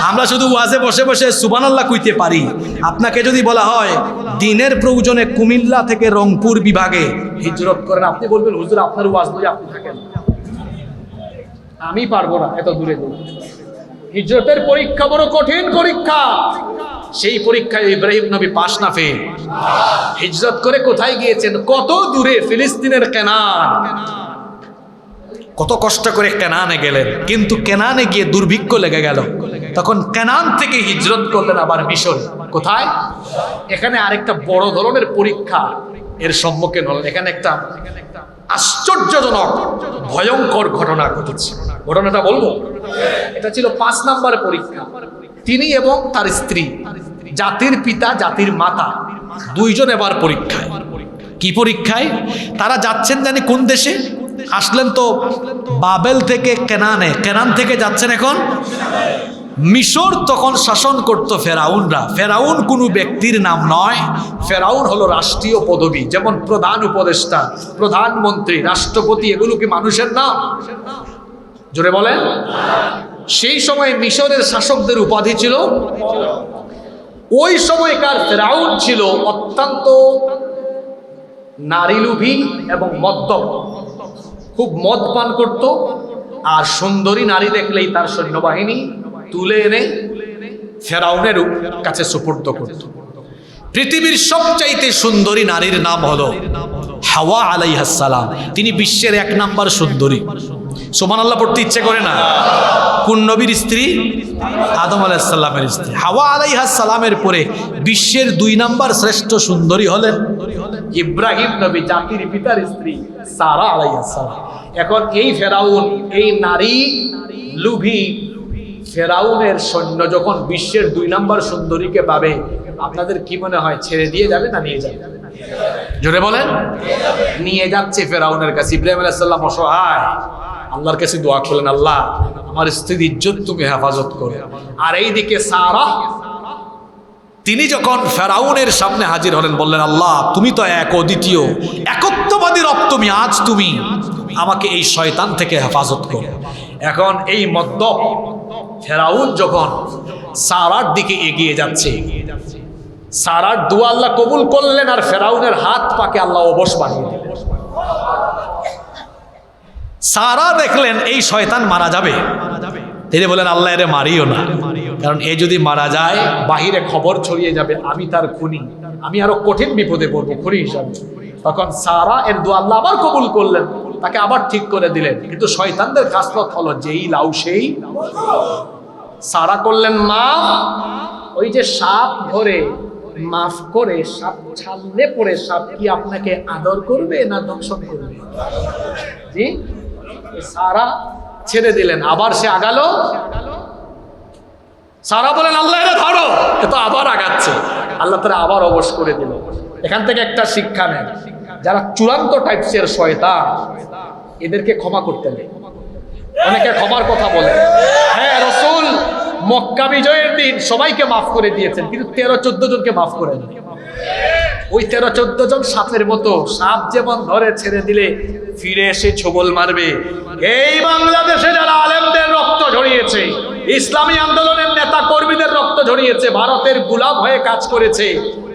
আমরা শুধু ওয়াজে বসে বসে সুবহানাল্লাহ কইতে পারি। আপনাকে যদি বলা হয় দিনের প্রয়োজনে কুমিল্লা থেকে রংপুর বিভাগে হিজরত করেন, আপনি বলবেন হুজুর আপনার ওয়াজ লই আপনি থাকেন, আমি পারবো না এত দূরে। হিজরতের পরীক্ষা বড় কঠিন পরীক্ষা। সেই পরীক্ষায় ইব্রাহিম নবী পাশ না ফেল? হিজরত করে কোথায় গিয়েছেন? কত দূরে? ফিলিস্তিনের কেনান। কত কষ্ট করে কেনানে গেলেন, কিন্তু কেনানে গিয়ে দুর্ভিক্ষ লেগে গেল। তখন কেনান থেকে হিজরত করলেন আবার মিশর। কোথায়? এখানে আরেকটা বড় ধরনের পরীক্ষা এর সম্মুখীন হলেন। এখানে একটা আশ্চর্যজনক ভয়ঙ্কর ঘটনা ঘটেছে। ঘটনাটা বলবো? এটা ছিল 5 নাম্বার পরীক্ষা। তিনি এবং তার স্ত্রী, জাতির পিতা জাতির মাতা, 2 জন এবার পরীক্ষায়। কি পরীক্ষায়? তারা যাচ্ছেন জানি কোন দেশে? আসলেন তো বাবেল থেকে কেনানে, কেনান থেকে যাচ্ছেন এখন মিশর। তখন শাসন করত ফেরাউনরা। ফেরাউন কোনো ব্যক্তির নাম নয়, ফেরাউন হলো রাষ্ট্রীয় পদবি, যেমন প্রধান উপদেষ্টা, প্রধানমন্ত্রী, রাষ্ট্রপতি, এগুলো কি মানুষের নাম? জোরে বলেন। সেই সময় মিশরের শাসকদের উপাধি ছিল। ওই সময়কার ফেরাউন ছিল অত্যন্ত নারীলোভী এবং মদ্যপ, খুব মদ পান করত, আর সুন্দরী নারী দেখলেই তার সৈন্যবাহিনী তুলে এনে ফেরাউনের কাছে সুপর্দ করত। পৃথিবীর সবচাইতে সুন্দরী নারীর নাম হলো হাওয়া আলাইহাস সালাম। তিনি বিশ্বের 1 নাম্বার সুন্দরী। সুবহানাল্লাহ পড়তে ইচ্ছে করে না? কোন নবীর স্ত্রী? আদম আলাইহিস সালামের স্ত্রী। হাওয়া আলাইহাস সালামের পরে বিশ্বের 2 নাম্বার শ্রেষ্ঠ সুন্দরী হলেন ইব্রাহিম নবী, জাতির পিতার স্ত্রী সারা আলাইহিস সালাম। এখন এই ফেরাউন, এই নারী লোভী ফেরাউনের সৈন্য যখন বিশ্বের 2 নাম্বার সুন্দরীকে পাবে, আপনাদের কি মনে হয় ছেড়ে দিয়ে যাবে না নিয়ে যাবে? জোরে বলেন। নিয়ে যাচ্ছে ফেরাউনের কাছে। ইব্রাহিম আলাইহিস সালাম অসহায়, আল্লাহর কাছে দোয়া করলেন, আল্লাহ আমার স্ত্রীর ইজ্জত তুমি হেফাজত করো। আর এইদিকে সারা, তিনি যখন ফেরাউনের সামনে হাজির হলেন, বললেন, আল্লাহ তুমি তো এক, অদ্বিতীয়, একত্ববাদী রব তুমি, আজ তুমি আমাকে এই শয়তান থেকে হেফাজত করো। এখন এই মদ্যপ ফেরাউন যখন সারার দিকে এগিয়ে যাচ্ছে, সারার দোয়া আল্লাহ কবুল করলেন, আর ফেরাউনের হাত পাকে আল্লাহ অবশ বানিয়ে দিলেন। সারা দেখলেন এই শয়তান মারা যাবে, তিনি বলেন, আল্লাহ এরে মারিও না, কারণ এ যদি মারা যায় বাহিরে খবর ছড়িয়ে যাবে আমি তার খুনি, আমি আরো কঠিন বিপদে পড়বো খুনি হিসাবে। তখন সারা এর দোয়া আল্লাহ আবার কবুল করলেন, তাকে আবার ঠিক করে দিলেন। কিন্তু শয়তানদের খাসলত হলো যেই লাউ সেই। সারা করলেন মাফ, ওই যে সাপ ধরে মাফ করে সাপ ছাড়লে পরে সাপ কি আপনাকে আদর করবে না দংশন করবে? জি, সারা ছেড়ে দিলেন, আবার সে আগালো সারা বলেন আল্লাহ এরা ধরো, এ তো আবার আগাচ্ছে। আল্লাহ তারা আবার অবশ করে দিল। এখান থেকে একটা শিক্ষা নেন, যারা চূড়ান্ত টাইপসের শয়তান এদেরকে ক্ষমা করতে নেই। অনেকে ক্ষমার কথা বলে, হ্যাঁ রাসূল মক্কা বিজয়ের দিন সবাইকে মাফ করে দিয়েছেন, কিন্তু 13-14 জনকে মাফ করেন। ওই 13-14 জন সাপের মতো, সাপ যেমন ধরে ছেড়ে দিলে ফিরে এসে ছোবল মারবে। এই বাংলাদেশে যারা আলেমদের রক্ত ঝরিয়েছে, ইসলামী আন্দোলনের নেতা কর্মীদের রক্ত ঝরিয়েছে, ভারতের গোলাম হয়ে কাজ করেছে,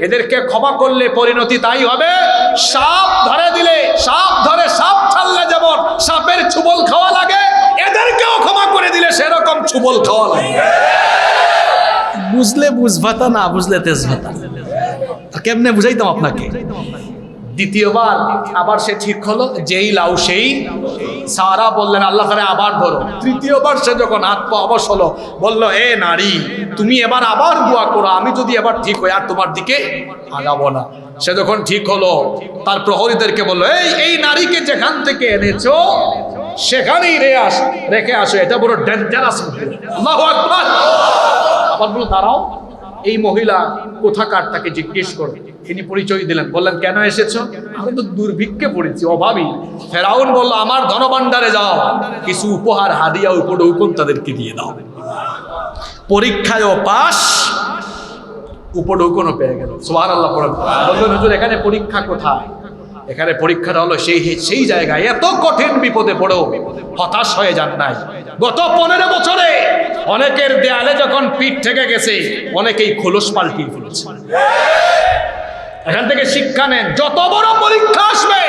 এদেরকে ক্ষমা করলে পরিণতি তাই হবে। সাপ ধরে দিলে, সাপ ধরে সাপ ছাড়লে যেমন সাপের ছোবল খাওয়া লাগে, এদেরকেও ক্ষমা করে দিলে সেরকম ছোবল খাওয়া লাগে। বুঝলে বুঝভাতা, না বুঝলে তেজভাতা। কেমনে বুঝাইতাম আপনাকে? দ্বিতীয়বার আবার সে ঠিক হলো, যেই লাউ সেই সারা বললেন আল্লাহ তাআলা আবার ধরো। তৃতীয়বার সে যখন হাত পা অবশ হলো, বললো এ নারী তুমি এবার আবার দোয়া করো, আমি যদি এবার ঠিক হই আর তোমার দিকে আগাবো না। সে যখন ঠিক হলো, তার প্রহরীদেরকে বললো এই নারীকে যেখান থেকে এনেছো সেখানেই রেখে আসো, এটা বড় ডেঞ্জারাস। আল্লাহু আকবার। আবার বললো দাঁড়াও, এই মহিলা কোথাকার তাকে জিজ্ঞেস করো। তিনি পরিচয় দিলেন, বললেন কেন এসেছো? আমি তো দুর্ভিক্ষে পড়েছি, অভাবী। ফেরাউন বলল আমার ধনভাণ্ডারে যাও, কিছু উপহার হাদিয়া উপঢৌকন তাদেরকে দিয়ে দাও। পরীক্ষায়ও পাস, উপঢৌকনও পেয়ে গেল। সুবহানাল্লাহ। বললেন হুজুর এখানে পরীক্ষা কোথায়? এখানে পরীক্ষাটা হলো সেই জায়গায়, এত কঠিন বিপদে পড়ো হতাশ হয়ে যান নাই। গত 15 বছরে অনেকের দেয়ালে যখন পিঠ থেকে গেছে, অনেকেই খোলস পাল্টিয়ে ফেলেছে। এখান থেকে শিক্ষা নেন, যত বড় পরীক্ষা আসবে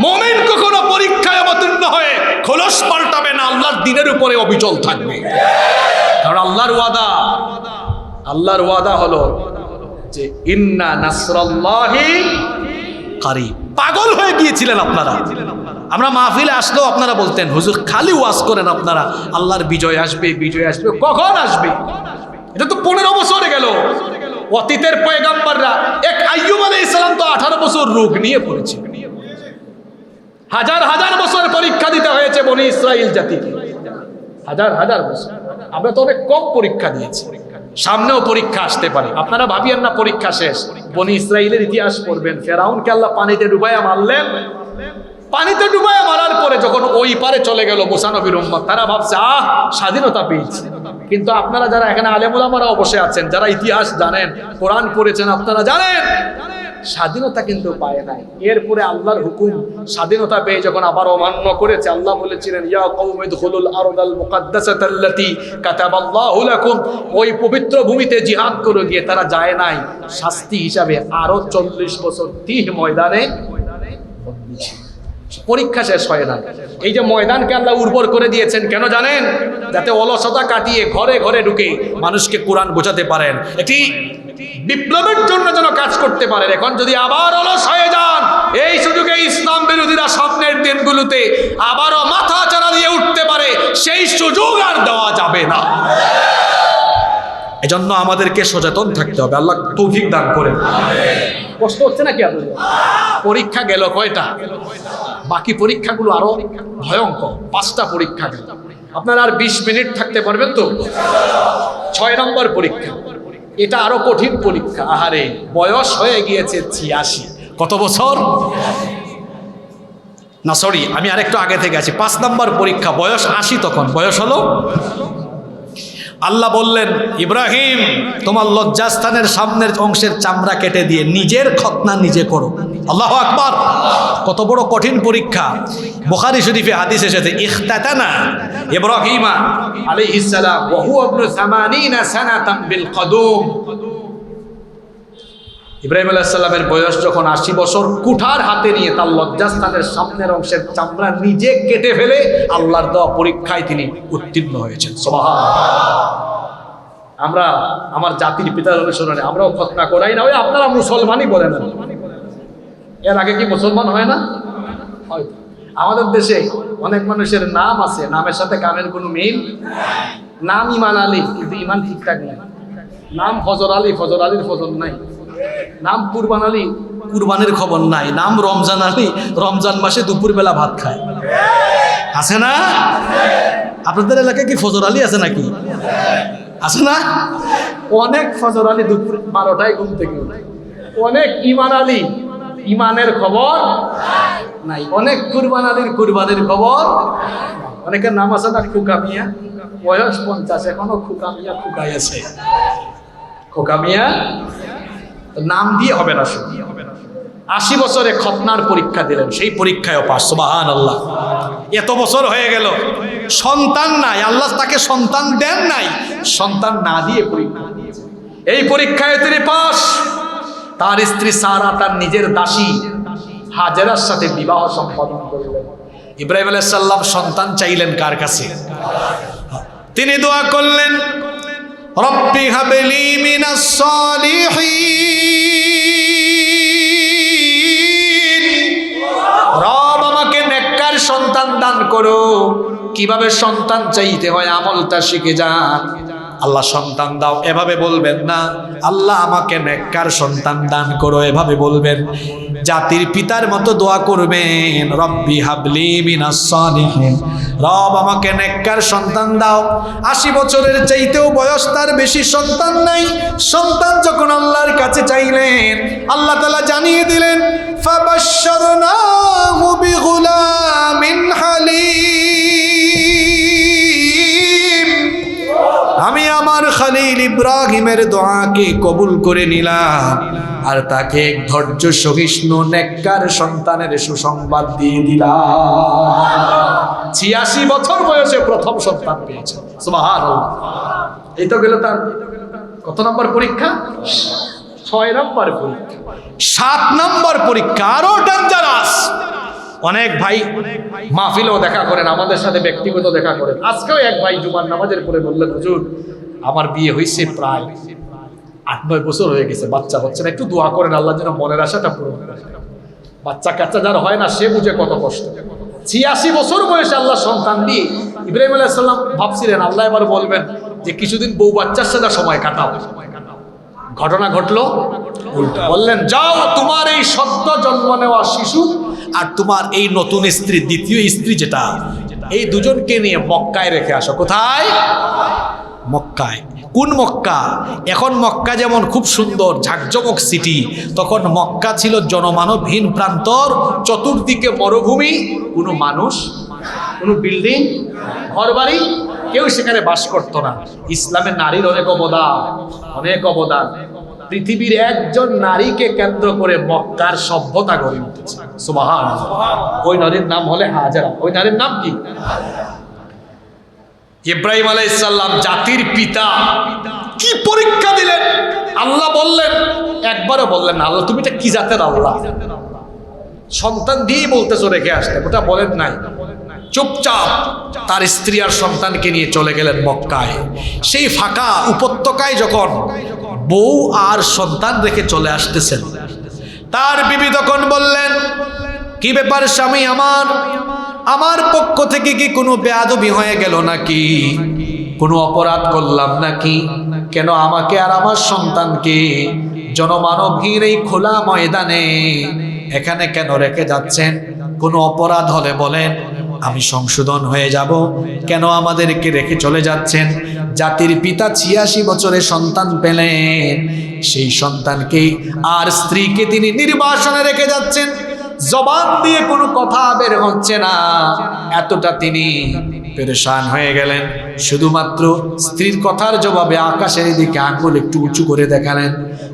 মুমিন কখনো পরীক্ষায় অবতীর্ণ হয়ে খোলস পাল্টাবে না, আল্লাহর দ্বীনের উপরে অবিচল থাকবে। কারণ আল্লাহর ওয়াদা হলো যে ইন্না নাসরাল্লাহি কারীব। পাগল হয়ে গিয়েছিলেন আপনারা। আমরা মাহফিলে আসলেও আপনারা বলতেন হুজুর খালি ওয়াজ করেন আপনারা, আল্লাহর বিজয় আসবে, বিজয় আসবে। কখন আসবে? এটা তো 15 বছরে গেল। অতীতের পয়গাম্বররা, এক আইয়ুব আলাইহিস সালাম তো 18 বছর রোগ নিয়ে পড়েছে। হাজার হাজার বছর পরীক্ষা দিতে হয়েছে বনি ইসরাইল জাতিকে, হাজার বছর। আমরা তো অনেক কম পরীক্ষা দিয়েছি, সামনেও পরীক্ষা আসতে পারে। আপনারা ভাবিয়েন না পরীক্ষা শেষ। বনি ইসরাইলের ইতিহাস পড়বেন, ফেরাউনকে আল্লাহ পানিতে ডুবাইয়া মারলেন। পানিতে ডুবাইয়া মারার পরে যখন ওই পারে চলে গেল মুসা নবীর উম্মত, তারা ভাবছে স্বাধীনতা পেয়েছে। কিন্তু আপনারা যারা এখানে আলেম ওলামারাও বসে আছেন, যারা ইতিহাস জানেন, কোরআন পড়েছেন, আপনারা জানেন স্বাধীনতা কিন্তু পায় নাই। এরপরে আল্লাহর হুকুম স্বাধীনতা পেয়ে যখন আবার অমান্য করেছে, আল্লাহ বলেছিলেন ইয়া কওমি দুখুলুল আরদাল মুকাদ্দাসাতাল্লাতী কাতাবাল্লাহু লাকুম, ওই পবিত্র ভূমিতে জিহাদ করে গিয়ে তারা যায় নাই। শাস্তি হিসাবে আরো 40 বছর তিহ ময়দানে বন্দী ছিল। পরীক্ষা শেষ হয় না। এই যে ময়দানকে আল্লাহ উর্বর করে দিয়েছেন কেন জানেন? যাতে অলসতা কাটিয়ে ঘরে ঘরে ঢুকে মানুষকে কোরআন বোঝাতে পারেন, এটি বিপ্লবের জন্য যেন কাজ করতে পারেন। এখন যদি আবার অলস হয়ে যান, এই সুযোগে ইসলাম বিরোধীরা স্বপ্নের দিনগুলোতে আবারও মাথা চাড়া দিয়ে উঠতে পারে, সেই সুযোগ আর দেওয়া যাবে না। এজন্য আমাদেরকে সচেতন থাকতে হবে। আল্লাহ তৌফিক দান করেন। কষ্ট হচ্ছে নাকি আপনাদের? পরীক্ষা গেল কয়টা? বাকি পরীক্ষাগুলো আরো ভয়ঙ্কর। 5টা পরীক্ষা গেল। আপনারা আর 20 মিনিট থাকতে পারবেন তো? 6 নম্বর পরীক্ষা, এটা আরো কঠিন পরীক্ষা। আহারে, বয়স হয়ে গিয়েছে 86। কত বছর? না সরি, আমি আরেকটু আগে থেকে আছি। 5 নম্বর পরীক্ষা, বয়স 80। তখন বয়স হলো, আল্লাহ বললেন ইব্রাহিম তোমার লজ্জাস্থানের সামনের অংশের চামড়া কেটে দিয়ে নিজের খতনা নিজে করো। আল্লাহু আকবার। কত বড় কঠিন পরীক্ষা। বুখারী শরীফে হাদিস এসেছে ইখতাতানা ইব্রাহিম আলাইহিস সালাম ওয়া হুয়া ইবনু 80 সানাতান বিল কদুম। ইব্রাহিম আলাইহিস সালামের বয়স যখন 80 বছর, কুঠার হাতে নিয়ে তার লজ্জাস্থানের সামনের অংশের চামড়া নিজে কেটে ফেলে আল্লাহর দেওয়া পরীক্ষায় তিনি উত্তীর্ণ হয়েছেন। সুবহানাল্লাহ। আমরা আমার জাতির পিতার অনুসরণে আমরাও খতনা করাই না, ওই আপনারা মুসলমানই বলেন না। এর আগে কি মুসলমান হয় না? হয়। আমাদের দেশে অনেক মানুষের নাম আছে, নামের সাথে কামের কোনো মিল। নাম ইমান আলী, কিন্তু ইমান ঠিকঠাক নাই। নাম ফজর আলী, ফজর আলীর ফজর নাই। নাম কুরবান আলী, কুরবানের খবর নাই। নাম রমজান আলী, রমজান মাসে দুপুরবেলা ভাত খায়। আছে না? আপনাদের এলাকায় কি ফজর আলী আছে নাকি? আছে না? অনেক ফজর আলী দুপুর 12টায় ঘুম থেকে উঠে, অনেক ইমান আলী ইমানের খবর নাই, অনেক কুরবান আলীর কুরবানির খবর, অনেকের নাম আছে না খুকা মিয়া, বয়স 50 এখনো খুকা মিয়া খুকাই আছে। খোকা মিয়া নাম দিয়ে হবে না, 80 বছরে খতনার পরীক্ষা দিলেন, সেই পরীক্ষায়ও পাস। সুবহানাল্লাহ। এত বছর হয়ে গেল, সন্তান নাই, আল্লাহ তাকে সন্তান দেন নাই, সন্তান না দিয়ে পরীক্ষা, এই পরীক্ষায় তিনি পাস। তার স্ত্রী সারা তার নিজের দাসী হাজেরার সাথে বিবাহ সম্পাদন করলেন। ইব্রাহিম আলাইহিস সালাম সন্তান চাইলেন কার কাছে? তিনি দোয়া করলেন, রব্বি হাবলি মিনাস সালিহিন, রব আমাকে নেককার সন্তান দান করো। কিভাবে সন্তান চাইতে হয় আমলটা শিখে যান। আল্লাহ সন্তান দাও এভাবে বলবেন না, আল্লাহ আমাকে নেককার সন্তান দান করো এভাবে বলবেন। জাতির পিতার মতো দোয়া করবেন, রব্বি হাবলি মিনাস সালিহিন, রব আমাকে নেককার সন্তান দাও। 80 বছরের চাইতেও বয়স তার বেশি, সন্তান নাই। সন্তান যখন আল্লাহর কাছে চাইলেন, আল্লাহ তাআলা জানিয়ে দিলেন, ফাবাশশারনাহু বিগুলামিন হালিম, আমি আমার খলিল ইব্রাহিমের দোয়াকে কবুল করে নিলাম, আর তাকে এক ধৈর্য সহিষ্ণু নেককার সন্তানের সুসংবাদ দিয়ে দিলাম। 86 বছর বয়সে প্রথম সন্তান পেয়েছে। সুবহানাল্লাহ। এই তো গেল তার কত নম্বর পরীক্ষা? 6 নম্বর পরীক্ষা। 7 নম্বর পরীক্ষা আরো ডেঞ্জারাস। অনেক ভাই মাহফিলেও দেখা করেন, আমাদের সাথে ব্যক্তিগত দেখা করেন। আজকেও এক ভাই জুমার নামাজের পরে বললেন, হুজুর আমার বিয়ে হয়েছে প্রায় 8-9 বছর হয়ে গেছে, বাচ্চা হচ্ছে না, একটু দোয়া করেন আল্লাহ যেন মনের আশাটা পূরণ করে। বাচ্চা কাচ্চা যার হয় না সে বুঝে কত কষ্ট। 86 বছর বয়সে আল্লাহ সন্তান দিয়ে ইব্রাহিম আলাইহিস সালাম ভাবছিলেন আল্লাহ এবার বলবেন যে কিছুদিন বউ বাচ্চার সাথে সময় কাটাও। ঘটনা ঘটলো উল্টো, বললেন যাও তোমার এই সদ্য জন্ম নেওয়া শিশু আর তোমার এই নতুন স্ত্রী, দ্বিতীয় স্ত্রী যেটা, এই দুজনকে নিয়ে মক্কায় রেখে আসো। কোথায়? মক্কায়। কোন মক্কা? এখন মক্কা যেমন খুব সুন্দর ঝাকজমক সিটি, তখন মক্কা ছিল জনমানবহীন প্রান্তর, চতুর্দিকে মরুভূমি, কোনো মানুষ, কোনো বিল্ডিং, ঘরবাড়ি, কেউ সেখানে বাস করতো না। ইসলামে নারীর অনেক অবদান, অনেক অবদান। পৃথিবীর একজন নারীকে কেন্দ্র করে মক্কার সভ্যতা গড়ে উঠেছে। সুবহানাল্লাহ। ওই নারীর নাম হলে হাজেরা। ওই নারীর নাম কি? ইব্রাহিম আলাইহিস সালাম জাতির পিতা, কি পরীক্ষা দিলেন। আল্লাহ বললেন, একবারও বললেন না আল্লাহ তুমি এটা কি জাতের আল্লাহ, সন্তান দিয়েই বলতেছো রেখে আসতে, ওটা বলেন নাই। চুপচাপ তার স্ত্রী আর সন্তানকে নিয়ে চলে গেলেন মক্কায়। সেই ফাঁকা উপত্যকায় যখন বউ আর সন্তান রেখে চলে আসতেছেন, তার বিবি তখন বললেন, কি ব্যাপার স্বামী আমার, আমার পক্ষ থেকে কি কোনো বেয়াদবি হয়ে গেল নাকি, কোনো অপরাধ করলাম নাকি, কেন আমাকে আর আমার সন্তানকে জনমানবহীন এই খোলা ময়দানে এখানে কেন রেখে যাচ্ছেন? কোনো অপরাধ হলে বলেন, আমি সংশোধন হয়ে যাব, কেন আমাদেরকে রেখে চলে যাচ্ছেন? জাতির পিতা 86 বছরে সন্তান পেলেন, সেই সন্তানকে আর স্ত্রীকে তিনি নির্বাসনে রেখে যাচ্ছেন। জবান দিয়ে কোনো কথা বের হচ্ছে না, এতটা তিনি পেরেশান হয়ে গেলেন। শুধুমাত্র স্ত্রীর কথার জবাবে আকাশের দিকে আঙ্গুল একটু উঁচু করে দেখালেন।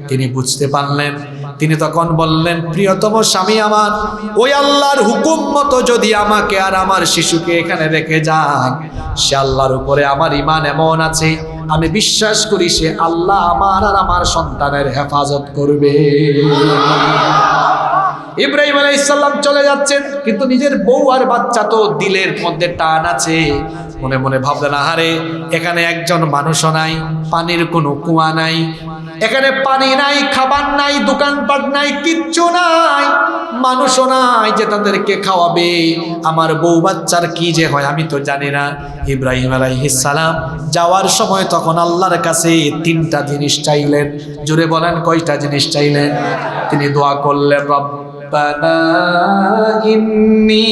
তিনি বুঝতে পারলেন। তিনি তখন বললেন, প্রিয়তম স্বামী আমার, ওই আল্লাহর হুকুম মতো যদি আমাকে আর আমার শিশুকে এখানে রেখে যান, সে আল্লাহর উপরে আমার ঈমান এমন আছে, আমি বিশ্বাস করি সে আল্লাহ আমার আর আমার সন্তানের হেফাজত করবে। ইব্রাহিম আলাইহিস সালাম চলে যাচ্ছেন, কিন্তু নিজের বউ আর বাচ্চা তো দিলের মধ্যে টান আছে। মনে মনে ভাবলেন, আহারে এখানে একজন মানুষও নাই, পানির কোনো কুয়া নাই, এখানে পানি নাই, খাবার নাই, দোকানপাট নাই, কিচ্ছু নাই, মানুষও নাই যে তাদেরকে খাওয়াবে। আমার বউ বাচ্চার কি যে হয় আমি তো জানি না। ইব্রাহিম আলাইহিস সালাম যাওয়ার সময় তখন আল্লাহর কাছে 3টা জিনিস চাইলেন। জোরে বলেন, কয়টা জিনিস চাইলেন? তিনি দোয়া করলেন, রব্বানা ইন্নী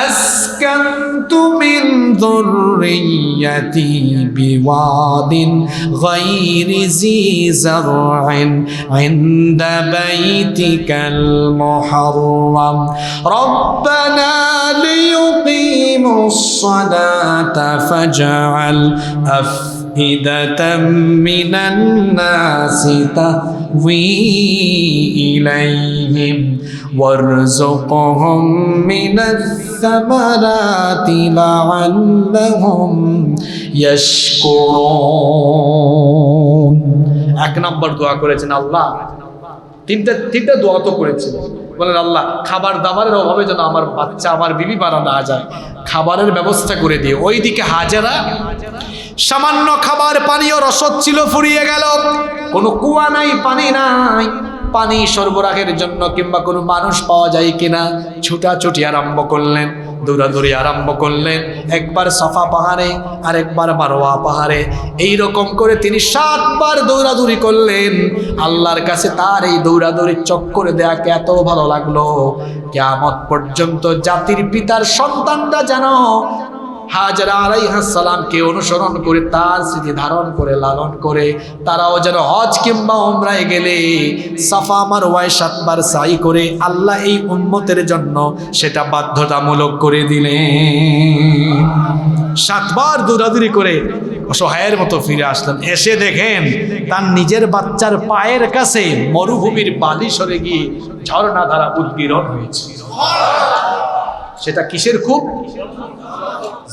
আসকানতু মিন যুররিয়্যাতি বিওয়াদিন গায়রি জি যার'ইন ইনদা বাইতিকাল মুহাররাম রব্বানা লিয়ুকিমুস সালাতা ফাজআল أفئدة من الناس تهوي إليهم وارزقهم من الثمرات لعلهم يشكرون এক নম্বর দোয়া করেছেন আল্লাহ তিনটা দোয়া তো করেছেন বলেন আল্লাহ খাবার দাবারের অভাবে যেন আমার বাচ্চা আমার বিবি মারা না যায় খাবারের ব্যবস্থা করে দিয়ে ওইদিকে হাজেরা সামান্য খাবার পানীয় রসদ ছিল ফুরিয়ে গেল কোনো কুয়া নাই পানি নাই পানি সরবরাহের জন্য কিংবা কোনো মানুষ পাওয়া যায় কিনা ছুটাছুটি আরম্ভ করলেন দৌড়াদৌড়ি আরম্ভ করলেন একবার সাফা পাহাড়ে আর একবার মারওয়া পাহাড়ে এই রকম করে তিনি 7 বার দৌড়াদৌড়ি করলেন আল্লাহর কাছে তার এই দৌড়াদৌড়ি চক্করে দেয়াকে এত ভালো লাগলো কিয়ামত পর্যন্ত জাতির পিতার সন্তানরা যেন হাজরা আলাইহিস সালামকে অনুসরণ করে তার স্মৃতি ধারণ করে লালন করে তারাও যেন হজ কিংবা উমরায় গেলে সাফা মারওয়ায় 7 বার সাই করে আল্লাহ এই উম্মতের জন্য সেটা বাধ্যতামূলক করে দিলেন 7 বার দৌড়াদৌড়ি করে অসহায়ের মতো ফিরে আসলেন এসে দেখেন তার নিজের বাচ্চার পায়ের কাছে মরুভূমির বালি সরে গিয়ে ঝর্ণা ধারা উদ্গীরণ হয়েছে সেটা কিসের খুব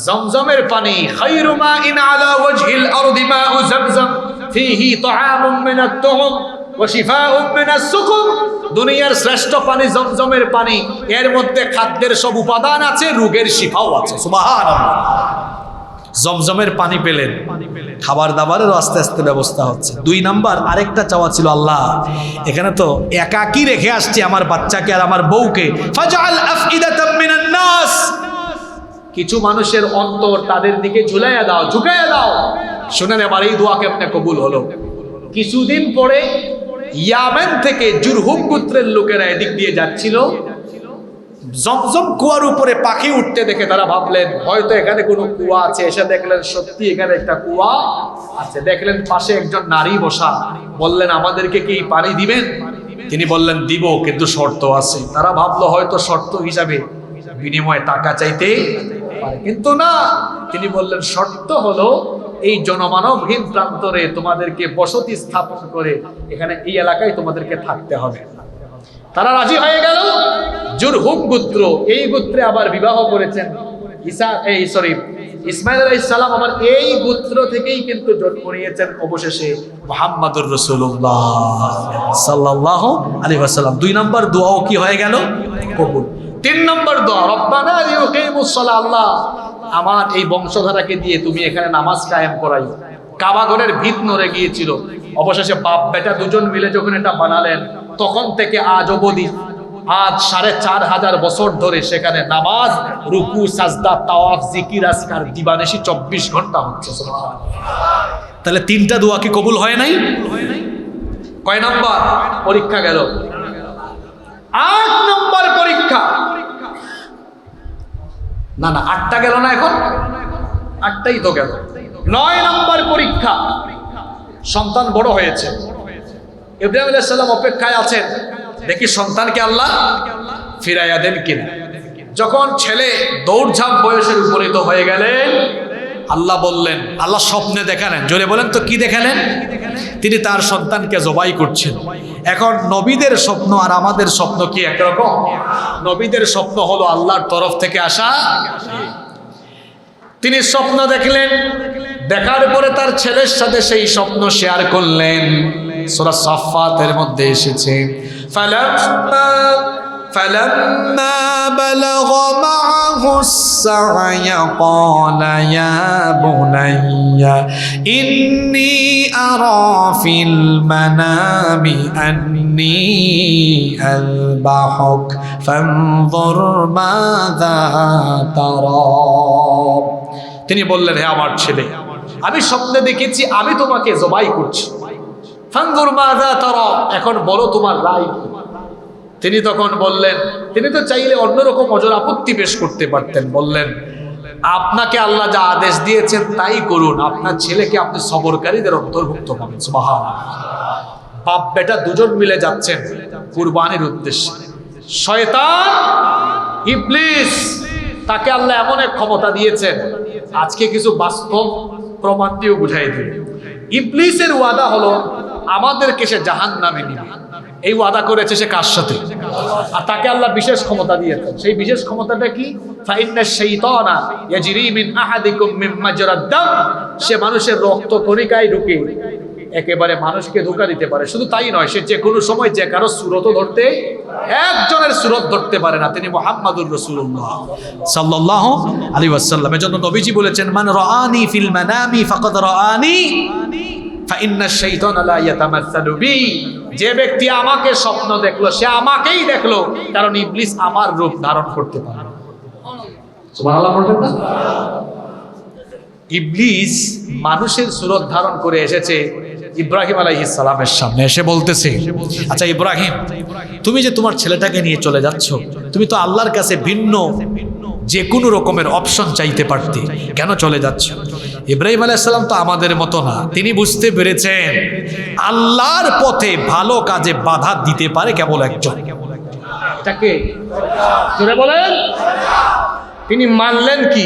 জমজমের পানি খায়রু মাইন আলা ওয়াজহিল আরদি মাউ zamzam ফীহি তাআমুম মিনাত তুহুম ওয়া শিফাউম মিনাস সুকুম দুনিয়ার শ্রেষ্ঠ পানি জমজমের পানি এর মধ্যে খাদ্যের সব উপাদান আছে রোগের শিফাও আছে সুবহানাল্লাহ জমজমের পানি পেলেন খাবার দাবারের আস্তে আস্তে ব্যবস্থা হচ্ছে 2 নাম্বার আরেকটা চাওয়া ছিল আল্লাহ এখানে তো একাকী রেখে আসছি আমার বাচ্চাকে আর আমার বউকে ফাজআল আফইদাতাম মিনান নাস কিছু মানুষের অন্তর তাদের দিকে ঝুলাইয়া দাও ঝুঁকাইয়া দাও শুনেন এবার এই দোয়া কেমনে কবুল হলো কিছুদিন পরে ইয়ামেন থেকে জুরহুম গোত্রের লোকেরা এদিক দিয়ে যাচ্ছিল জমজম কুয়ার উপরে পাখি উঠতে দেখে তারা ভাবলেন হয়তো এখানে কোনো কুয়া আছে এসে দেখলেন সত্যি এখানে একটা কুয়া আছে দেখলেন পাশে একজন নারী বসা বললেন আমাদেরকে কি পানি দিবেন তিনি বললেন দিব কিন্তু শর্ত আছে তারা ভাবলো হয়তো শর্ত হিসাবে বিনিময়ে টাকা চাইতে পারে কিন্তু না তিনি বললেন শর্ত হলো এই জনমানবহীন প্রান্তরে তোমাদেরকে বসতি স্থাপন করে এখানে এই এলাকায় তোমাদেরকে থাকতে হবে তারা রাজি হয়ে গেল জুরহুম গোত্র এই গোত্রে আবার বিবাহ করেছেন ইসমাইল আলাইহিস সালাম আমার এই গোত্র থেকেই কিন্তু জন্ম নিয়েছেন অবশেষে মুহাম্মদুর রাসূলুল্লাহ সাল্লাল্লাহু আলাইহি ওয়াসাল্লাম 2 নম্বর দোয়াও কি হয়ে গেল কবুল 3 নম্বর দোয়া রব্বানা লিয়ুকিমুস সালাহ আল্লাহ আমার এই বংশধারাকে দিয়ে তুমি এখানে নামাজ কায়েম করাইও কাবা ঘরের ভিত নড়ে গিয়েছিল অবশেষে বাপ বেটা দুজন মিলে যখন এটা বানালেন তখন থেকে আজ অবধি আজ 4500 বছর ধরে সেখানে নামাজ রুকু সাজদা তাওয়াফ জিকির আজকার দিবানিশি 24 ঘন্টা হচ্ছে সুবহানাল্লাহ তাহলে 3টা দোয়া কি কবুল হয় নাই কয় নাম্বার পরীক্ষা গেল 8 নম্বর পরীক্ষা না 8টা গেল না এখন 8টাই তো গেল 9 নম্বর পরীক্ষা সন্তান বড় হয়েছে ইব্রাহিম আলাইহিস সালাম অপেক্ষায় আছেন দেখি সন্তানকে আল্লাহ ফিরাইয়া দেন কিনা যখন ছেলে দৌড়ঝাঁপ বয়সের উপনীত হয়ে গেলেন আল্লাহ বললেন আল্লাহ স্বপ্নে দেখালেন জোরে বলেন তো কি দেখালেন তিনি তার সন্তানকে জবাই করছেন এখন নবীদের স্বপ্ন আর আমাদের স্বপ্ন কি একরকম নবীদের স্বপ্ন হলো আল্লাহর তরফ থেকে আসা তিনি স্বপ্ন দেখলেন দেখার পরে তার ছেলের সাথে সেই স্বপ্ন শেয়ার করলেন সূরা সাফফাতের মধ্যে এসেছে فلما بلغ معه السعي قال يا بني إني أرى في المنام أني أذبحك فانظر ماذا ترى তিনি বললেন হে আমার ছেলে আমি স্বপ্নে দেখেছি আমি তোমাকে জবাই করছি ফানজুর মাযা তারা এখন বলো তোমার রায় কি তিনি তখন বললেন, তিনি তো চাইলে অন্যরকম ওজোর আপত্তি পেশ করতে পারতেন, বললেন আপনাকে আল্লাহ যা আদেশ দিয়েছেন তাই করুন, আপনার ছেলেকে আপনি সবরকারীদের অন্তর্ভুক্ত পাবেন। সুবহানাল্লাহ। বাপ বেটা দুজন মিলে যাচ্ছেন কুরবানির উদ্দেশ্যে। শয়তান ইবলিস, তাকে আল্লাহ এমন এক ক্ষমতা দিয়েছেন, আজকে কিছু বাস্তব প্রমাণ দিয়ে বুঝাই দিই। ইবলিসের ওয়াদা হলো আমাদেরকে সে জাহান্নামে নিবে। এই ওয়াদা করেছে সে কার সাথে? আর তাকে আল্লাহ বিশেষ ক্ষমতা দিয়েছেন। সেই বিশেষ ক্ষমতাটা কি? ফাইন্নাশ শাইতানা ইয়াজরি মিন আহাদিকুম মিন মাজরাদ দাম। সে মানুষের রক্ত কণিকায় ঢুকে একেবারে মানুষকে ধোঁকা দিতে পারে। শুধু তাই নয়, সে যে কোনো সময় যে কারো সুরতও ধরতে, একজনের সুরত ধরতে পারে না, তিনি মুহাম্মাদুর রাসূলুল্লাহ সাল্লাল্লাহু আলাইহি ওয়াসাল্লাম। এজন্য নবীজি বলেছেন, মান রাআনি ফিল মানামি ফাকাদ রাআনি ফাইন্নাশ শাইতানা লা ইয়াতামাসসালু বি। যে ব্যক্তি আমাকে স্বপ্ন দেখলো সে আমাকেই দেখলো, কারণ ইবলিস আমার রূপ ধারণ করতে পারে। সুবহানাল্লাহ বলবেন না? ইবলিস মানুষের সুরত ধারণ করে এসেছে ইব্রাহিম আলাইহিস সালামের সামনে, এসে বলতেছে, আচ্ছা ইব্রাহিম, তুমি যে তোমার ছেলেটাকে নিয়ে চলে যাচ্ছ, তুমি তো আল্লাহর কাছে ভিন্ন যে কোনো রকমের অপশন চাইতে পারতে, কেন চলে যাচ্ছ? ইব্রাহিম আলাইহিস সালাম তো আমাদের মতো না, তিনি বুঝতে পেরেছেন আল্লাহর পথে ভালো কাজে বাধা দিতে পারে কেবল একজন। তাকে জোরে বলেন। তিনি মানলেন কি?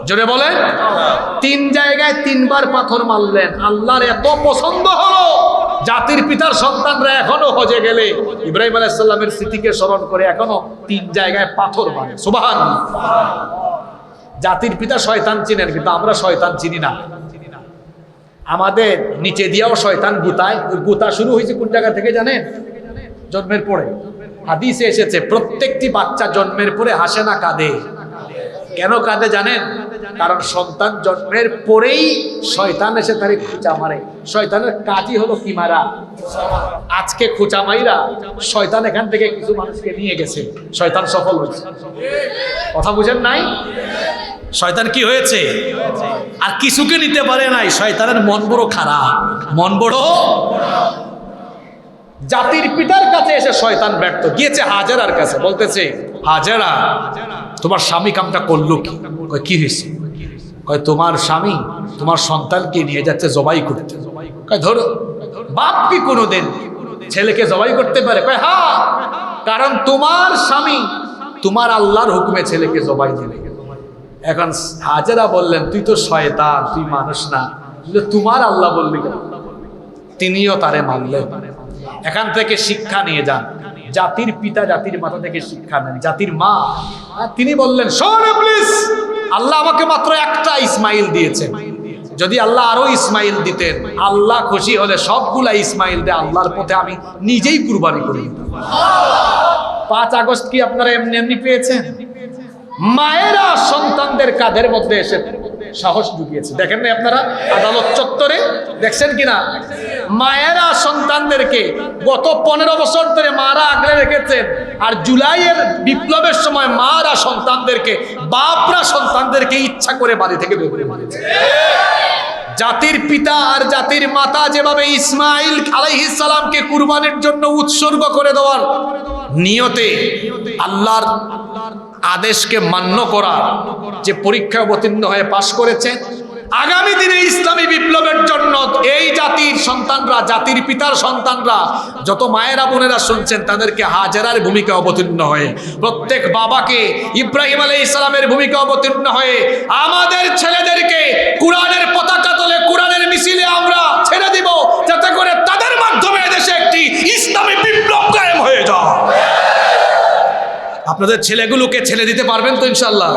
জোরে বলেন। 3 জায়গায় 3বার পাথর মারলেন। আল্লাহর এত পছন্দ হলো, জাতির পিতার সন্তানরা এখনো হজে গেলে ইব্রাহিম আলাইহিস সালামের স্মৃতিকে স্মরণ করে এখনো 3 জায়গায় পাথর মারে। সুবহানাল্লাহ। জাতির পিতা শয়তান চিনেন, কিন্তু আমরা শয়তান চিনি না। আমাদের নিচে দিয়েও শয়তান গুতায়। গুতা শুরু হয়েছে কোন জায়গা থেকে জানেন? জন্মের পরে। হাদিসে এসেছে প্রত্যেকটি বাচ্চা জন্মের পরে হাসে না, কাঁদে। কেন কাঁদে জানেন? কারণ সন্তান জন্মের পরেই শয়তান এসে তারে খুঁচা মারে। শয়তানের কাজই হলো কি মারা। আজকে খুঁচা মাইরা শয়তান এখান থেকে কিছু মানুষকে নিয়ে গেছে, শয়তান সফল হয়েছে। কথা বুঝেন নাই? শয়তান কি হয়েছে? আর কিছুকে নিতে পারে নাই। শয়তানের মন বড় খারাপ, মন বড়। জাতির পিতার কাছে এসে শয়তান ব্যর্থ গিয়েছে হাজেরার কাছে, বলতেছে, হাজেরা, তোমার স্বামী কামটা করলো কি? কয় কি হয়েছে? কয় তোমার স্বামী তোমার সন্তানকে নিয়ে যাচ্ছে জবাই করতে। কয় ধরো। বাপ কি কোনোদিন ছেলেকে জবাই করতে পারে? কয় হ্যাঁ, কারণ তোমার স্বামী তোমার আল্লাহর হুকুমে ছেলেকে জবাই দিবে। এখন হাজেরা বললেন, তুই তো শয়তান, তুই মানুষ না, তোমার আল্লাহ বললি কেন? তিনিও তারে মানলেন। এখান থেকে শিক্ষা নিয়ে যান। জাতির পিতা জাতির মাতা থেকে শিক্ষা নেন। জাতির মা, তিনি বললেন, শোন ইবলিস, আল্লাহ আমাকে মাত্র একটা ইসমাইল দিয়েছেন, যদি আল্লাহ আরো ইসমাইল দিতেন, আল্লাহ খুশি হলে সবগুলা ইসমাইল দিয়ে আল্লাহর পথে আমি নিজেই কুরবানি করি। 5 আগস্ট কি আপনারা এমনি এমনি পেয়েছেন? মায়েরা সন্তানদের কাঁধের মধ্যে এসে সাহস ঢুকিয়েছে। দেখেন না আপনারা আদালত চত্বরে? দেখছেন কিনা? মায়েরা সন্তানদেরকে গত 15 বছর ধরে মারা আগলে রেখেছেন। আর জুলাইয়ের বিপ্লবের সময় মারা সন্তানদেরকে, বাপরা সন্তানদেরকে ইচ্ছা করে বাড়ি থেকে বের করে দিয়েছে। জাতির পিতা আর জাতির মাতা যেভাবে ইসমাইল আলাইহিস সালামকে কুরবানির জন্য উৎসর্গ করে দেওয়ার নিয়তে আল্লাহর আদেশকে মান্য করা, যে পরীক্ষায় অবতীর্ণ হয়ে পাশ করেছে, আগামী দিনে ইসলামী বিপ্লবের জন্য এই জাতির সন্তানরা, জাতির পিতার সন্তানরা, যত মায়েরা বোনেরা শুনছেন, তাদেরকে হাজেরার ভূমিকা অবতীর্ণ হয়ে, প্রত্যেক বাবাকে ইব্রাহিম আলাইহিস সালামের ভূমিকা অবতীর্ণ হয়ে আমাদের ছেলেদেরকে কোরআনের পতাকা তলে, কোরআনের মিছিলে আমরা ছেড়ে দিব, যাতে করে তাদের মাধ্যমে এদেশে একটি ইসলামী বিপ্লব কায়েম হয়ে যায়। আপনাদের ছেলেগুলোকে ছেড়ে দিতে পারবেন তো ইনশাআল্লাহ?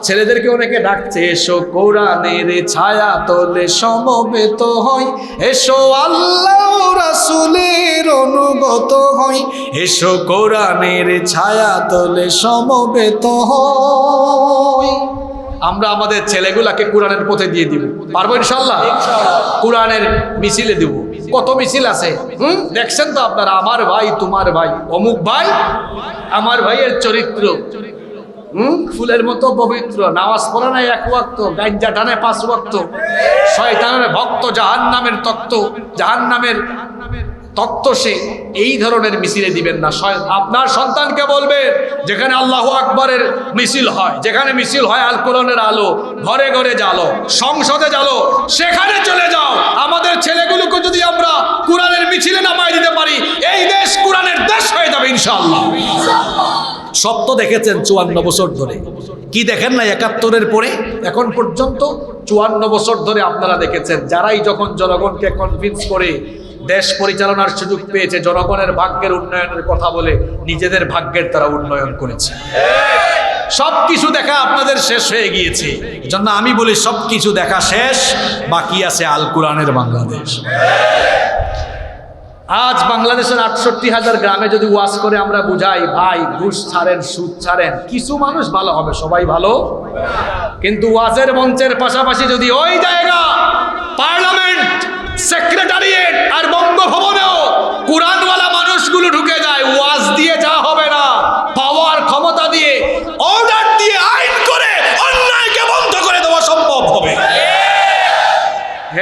ছেলেদেরকে অনেকে ডাকছে, এসো কোরআনের ছায়া তলে সমবেত হই, এসো আল্লাহ রাসূলের অনুগত হই, এসো কোরআনের ছায়া তলে সমবেত হই। আমরা আমাদের ছেলেগুলাকে কোরআনের পথে দিয়ে দিব, পারবো ইনশাআল্লাহ? কোরআনের মিছিলে দিব। কত মিছিল আছে দেখছেন তো আপনারা, আমার ভাই তোমার ভাই, অমুক ভাই আমার ভাইয়ের চরিত্র ফুলের মতো পবিত্র, নামাজ পড়ে না 1 ওয়াক্ত, গাঞ্জা টানে 5 ওয়াক্ত, শয়তানের ভক্ত, জাহান্নামের তক্ত, জাহান্নামের তত্ত্ব সে এই ধরনের মিছিলে দিবেন না। আপনার সন্তানকে বলবেন যেখানে আল্লাহু আকবরের মিছিল হয়, যেখানে মিছিল হয় আল কোরআনের আলো, ঘরে ঘরে জ্বালো, সংসদে জ্বালো, সেখানে চলে যাও। আমাদের ছেলেগুলোকে যদি আমরা কোরআনের মিছিলে নামায় দিতে পারি, এই দেশ কোরআনের দেশ হয়ে যাবে ইনশাআল্লাহ। সব তো দেখেছেন 54 বছর ধরে, কি দেখেন না 71-এর পরে এখন পর্যন্ত 54 বছর ধরে আপনারা দেখেছেন, যারাই যখন জনগণকে কনভিন্স করে দেশ পরিচালনার সুযোগ পেয়েছে, জনগণের ভাগ্যের উন্নয়নের কথা বলে নিজেদের ভাগ্যের তারা উন্নয়ন করেছে। সবকিছু দেখা আপনাদের শেষ হয়ে গিয়েছে, এজন্য আমি বলি সবকিছু দেখা শেষ, বাকি আছে আল কোরআনের বাংলাদেশ। আজ বাংলাদেশের 68,000 গ্রামে যদি ওয়াজ করে আমরা বুঝাই, ভাই ঘুষ ছাড়েন, সুদ ছাড়েন, কিছু মানুষ ভালো হবে, সবাই ভালো। কিন্তু ওয়াজের মঞ্চের পাশাপাশি যদি ওই জায়গা পার্লামেন্ট, সেক্রেটারিয়েট আর বঙ্গভবনেও কোরআনওয়ালা মানুষগুলো ঢুকে যায়, ওয়াজ দিয়ে যা হবে না, পাওয়ার ক্ষমতা দিয়ে, অর্ডার দিয়ে, আইন করে অন্যায়কে বন্ধ করে দেওয়া সম্ভব হবে।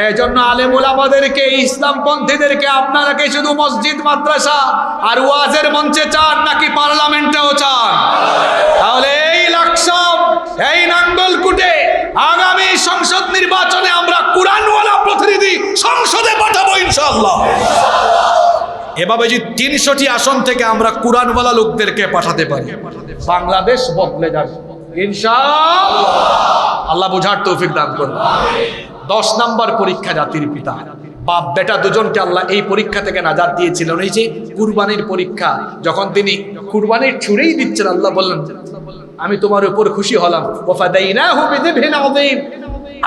এজন্য আলেম ওলামাদেরকে, ইসলামপন্থীদেরকে আপনারা কি শুধু মসজিদ মাদ্রাসা আর ওয়াজের মঞ্চে চান নাকি পার্লামেন্টেও চান? তাহলে এই লাকসাম, এই নাঙ্গলকুটে আগামী সংসদ নির্বাচনে আমরা কোরআনওয়ালা প্রতিনিধি সংসদে পাঠাবো ইনশাআল্লাহ। এভাবে যে 300টি আসন থেকে আমরা কোরআনওয়ালা লোকদেরকে পাঠাতে পারি, বাংলাদেশ বদলে যাবে ইনশাআল্লাহ। আল্লাহ বোঝার তৌফিক দান করুন। 10 নম্বর পরীক্ষা জাতির পিতা, বাপ বেটা দুজনকে আল্লাহ এই পরীক্ষা থেকে নাজাত দিয়েছিলেন। এই যে কুরবানির পরীক্ষা, যখন তিনি কুরবানির ছুড়েই দিচ্ছেন, আল্লাহ বললেন আমি তোমার উপর খুশি হলাম, ওয়াফাদাইনাহু বিযিবহিন আযীম,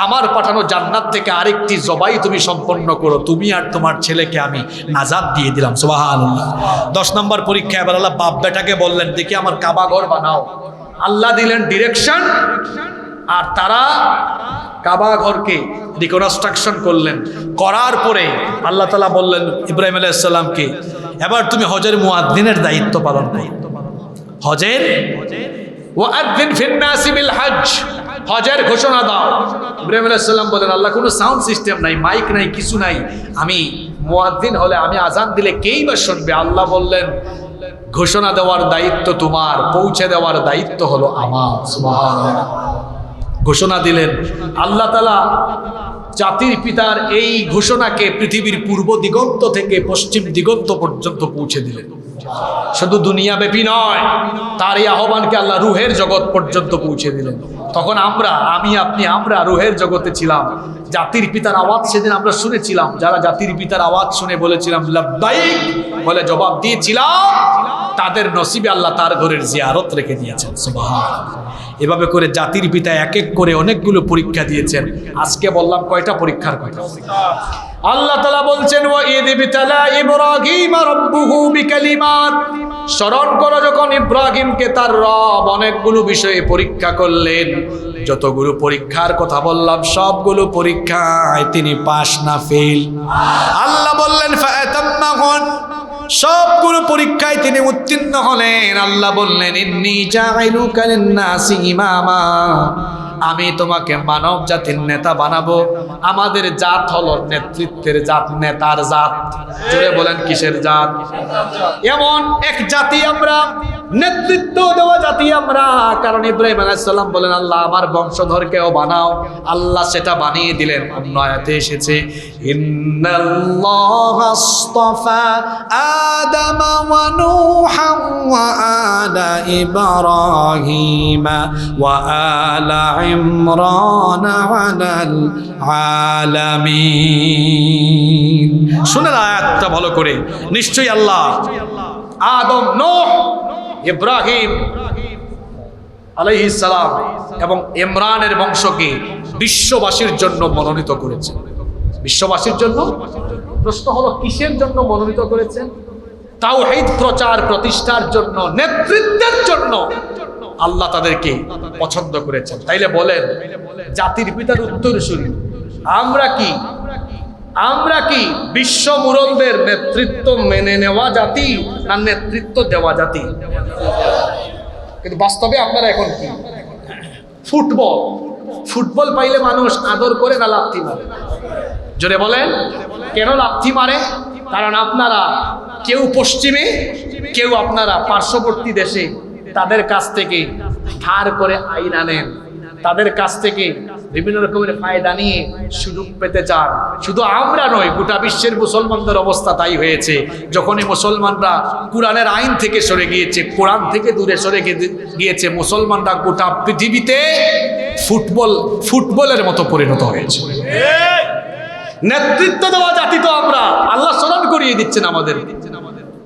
আমার পাঠানো জান্নাত থেকে আরেকটি জবাই তুমি সম্পন্ন করো, তুমি আর তোমার ছেলেকে আমি নাজাত দিয়ে দিলাম। সুবহানাল্লাহ। 10 নম্বর পরীক্ষা। এবার আল্লাহ বাপ বেটাকে বললেন দেখি আমার কাবা ঘর বানাও। আল্লাহ দিলেন ডিরেকশন, আর তারা কাবা ঘরকে রিকনস্ট্রাকশন করলেন। করার পরে আল্লাহ তাআলা বললেন ইব্রাহিম আলাইহিস সালামকে, এবার তুমি হজের মুয়াজ্জিনের দায়িত্ব পালন করো। হজের ওয়াআযিন ফিন নাসি বিল হজ, হজের ঘোষণা দাও। ইব্রাহিম আলাইহিস সালাম বলেন আল্লাহ কোনো সাউন্ড সিস্টেম নাই, মাইক নাই, কিছু নাই, আমি মুয়াজ্জিন হলে আমি আজান দিলে কেই বা শুনবে। আল্লাহ বললেন ঘোষণা দেওয়ার দায়িত্ব তোমার, পৌঁছে দেওয়ার দায়িত্ব হলো আমার। সুবহানাল্লাহ। ঘোষণা দিলেন আল্লাহ তাআলা। জাতির পিতার এই ঘোষণাকে পৃথিবীর পূর্ব দিগন্ত থেকে পশ্চিম দিগন্ত পর্যন্ত পৌঁছে দিলেন। শুধু দুনিয়া ব্যাপী নয়, তার এই আহ্বানকে আল্লাহ রুহের জগৎ পর্যন্ত পৌঁছে দিলেন। তখন আমরা, আমি আপনি, আমরা রুহের জগতে ছিলাম। জাতির পিতার আওয়াজ সেদিন আমরা শুনেছিলাম। যারা জাতির পিতার আওয়াজ শুনে বলেছিলাম লাব্বাইক বলে জবাব দিয়েছিলাম, তাদের নসিবে আল্লাহ তার ঘরের জিয়ারত রেখে দিয়েছেন। সুবহানাল্লাহ। এভাবে করে জাতির পিতা এক এক করে অনেকগুলো পরীক্ষা দিয়েছেন। আজকে বললাম কয়টা পরীক্ষার কথা। আল্লাহ তাআলা বলছেন ওয়া ইয বিতালা ইব্রাহিম রাব্বুহু বিকালিমাত, স্মরণ করো যখন ইব্রাহিমকে তার রব অনেকগুলো বিষয়ে পরীক্ষা করলেন। যতগুলো পরীক্ষার কথা বললাম সবগুলো পরীক্ষায় তিনি পাস না ফেল। আল্লাহ বললেন ফাতাম্মাহুন, সবগুলো পরীক্ষায় তিনি উত্তীর্ণ হলেন। আল্লাহ বললেন ইন্নী জাইলুকা লিন-নাসি ইমামা, আমি তোমাকে মানব জাতির নেতা বানাবো। আমাদের জাত হলো নেতৃত্বের জাত, নেতার জাত। জোরে বলেন কিসের জাত? এমন এক জাতি আমরা, নেতৃত্ব দেওয়া জাতি আমরা। কারণ ইব্রাহিম আলাইহিস সালাম বলেন আল্লাহ আমার বংশধরকেও বানাও। আল্লাহ সেটা বানিয়ে দিলেন। অন্য আয়াতে এসেছে ইন্নাল্লাহা আসতাফা আদামা ওয়া নূহা ওয়া আলা ইব্রাহিমা ওয়া আলা ইমরান আলাল আলামিন। শুনেন আয়াতটা ভালো করে। নিশ্চয়ই আল্লাহ আদম, নূহ, ইব্রাহিম আলাইহিস সালাম এবং ইমরানের বংশকে বিশ্ববাসীর জন্য মনোনীত করেছেন। বিশ্ববাসীর জন্য। প্রশ্ন হলো কিসের জন্য মনোনীত করেছেন? তাওহীদ প্রচার প্রতিষ্ঠার জন্য, নেতৃত্বের জন্য আল্লাহ তাদেরকে পছন্দ করেছেন। তাইলে বলেন জাতির পিতার উত্তরসূরি আমরা কি বিশ্ব মুরব্বীদের নেতৃত্ব মেনে নেওয়া জাতি না নেতৃত্ব দেওয়া জাতি? কিন্তু বাস্তবে আপনারা এখন কি? ফুটবল পাইলে মানুষ আদর করে না লাথি মারে? জোরে বলেন, কেন লাথি মারে? কারণ আপনারা কেউ পশ্চিমে, কেউ আপনারা পার্শ্ববর্তী দেশে তাদের কাছ থেকে ধার করে আইন আনেন, তাদের কাছ থেকে বিভিন্ন রকমের ফায়দা নিয়ে সুযোগ পেতে চান। শুধু আমরা নয়, গোটা বিশ্বের মুসলমানদের অবস্থা তাই হয়েছে। যখনই মুসলমানরা কোরআনের আইন থেকে সরে গিয়েছে, কোরআন থেকে দূরে সরে গিয়েছে, মুসলমানরা গোটা পৃথিবীতে ফুটবলের মতো পরিণত হয়েছে। নেতৃত্ব দেওয়া জাতি তো আমরা, আল্লাহ স্মরণ করিয়ে দিচ্ছেন আমাদের,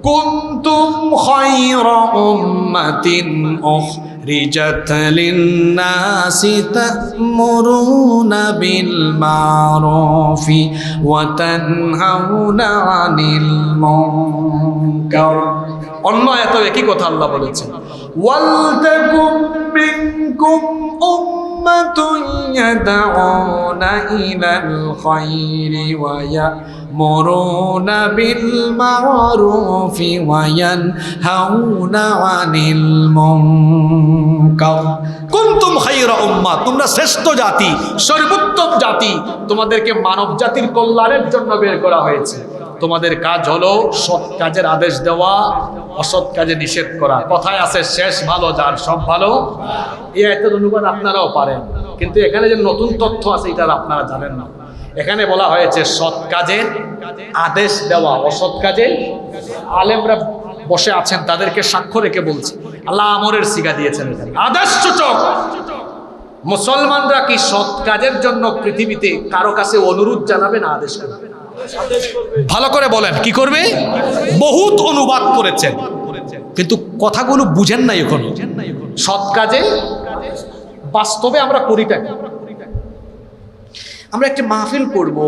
কুনতুম খায়রা উম্মাতিন উখরিজাত লিন-নাসি তা'মুরুনা বিল মা'রুফি ওয়া তানহাউনা আনিল মুনকার। অন্য আয়াতে একই কথা আল্লাহ বলেছেন, ওয়াল তাকুম মিনকুম উম্মাতুন ইয়াদউনা ইলাল খায়রি ওয়া ইয়া'মুরুনা বিল মা'রুফি ওয়া ইয়ানহাউনা আনিল মুনকার। কুনতুম খায়রা উম্মাহ, তোমরা শ্রেষ্ঠ জাতি, সর্বোত্তম জাতি। তোমাদেরকে মানব জাতির কল্যাণের জন্য বের করা হয়েছে। তোমাদের কাজ হলো সৎ কাজের আদেশ দেওয়া, অসৎ কাজে নিষেধ করা। কথায় আছে, শেষ ভালো যার সব ভালো। এই আয়াতের অনুবাদ আপনারাও পারেন, কিন্তু এখানে যে নতুন তথ্য আছে এটা আপনারা জানেন না। এখানে বলা হয়েছে সৎ কাজের আদেশ দেওয়া, অসৎ কাজে। আলেমরা বসে আছেন, তাদেরকে সাক্ষ্য রেখে বলছে, আল্লাহ আমরের সিগা দিয়েছেন, আদেশ সূচক। মুসলমানরা কি সৎ কাজের জন্য পৃথিবীতে কারো কাছে অনুরোধ জানাবে না আদেশ করবে? ভালো করে বলেন, কি করবে? বহুত অনুবাদ করেছেন, কিন্তু কথাগুলো বুঝেন নাই এখনো। সৎ কাজে বাস্তবে আমরা করিটা কি? আমরা একটা মাহফিল করব,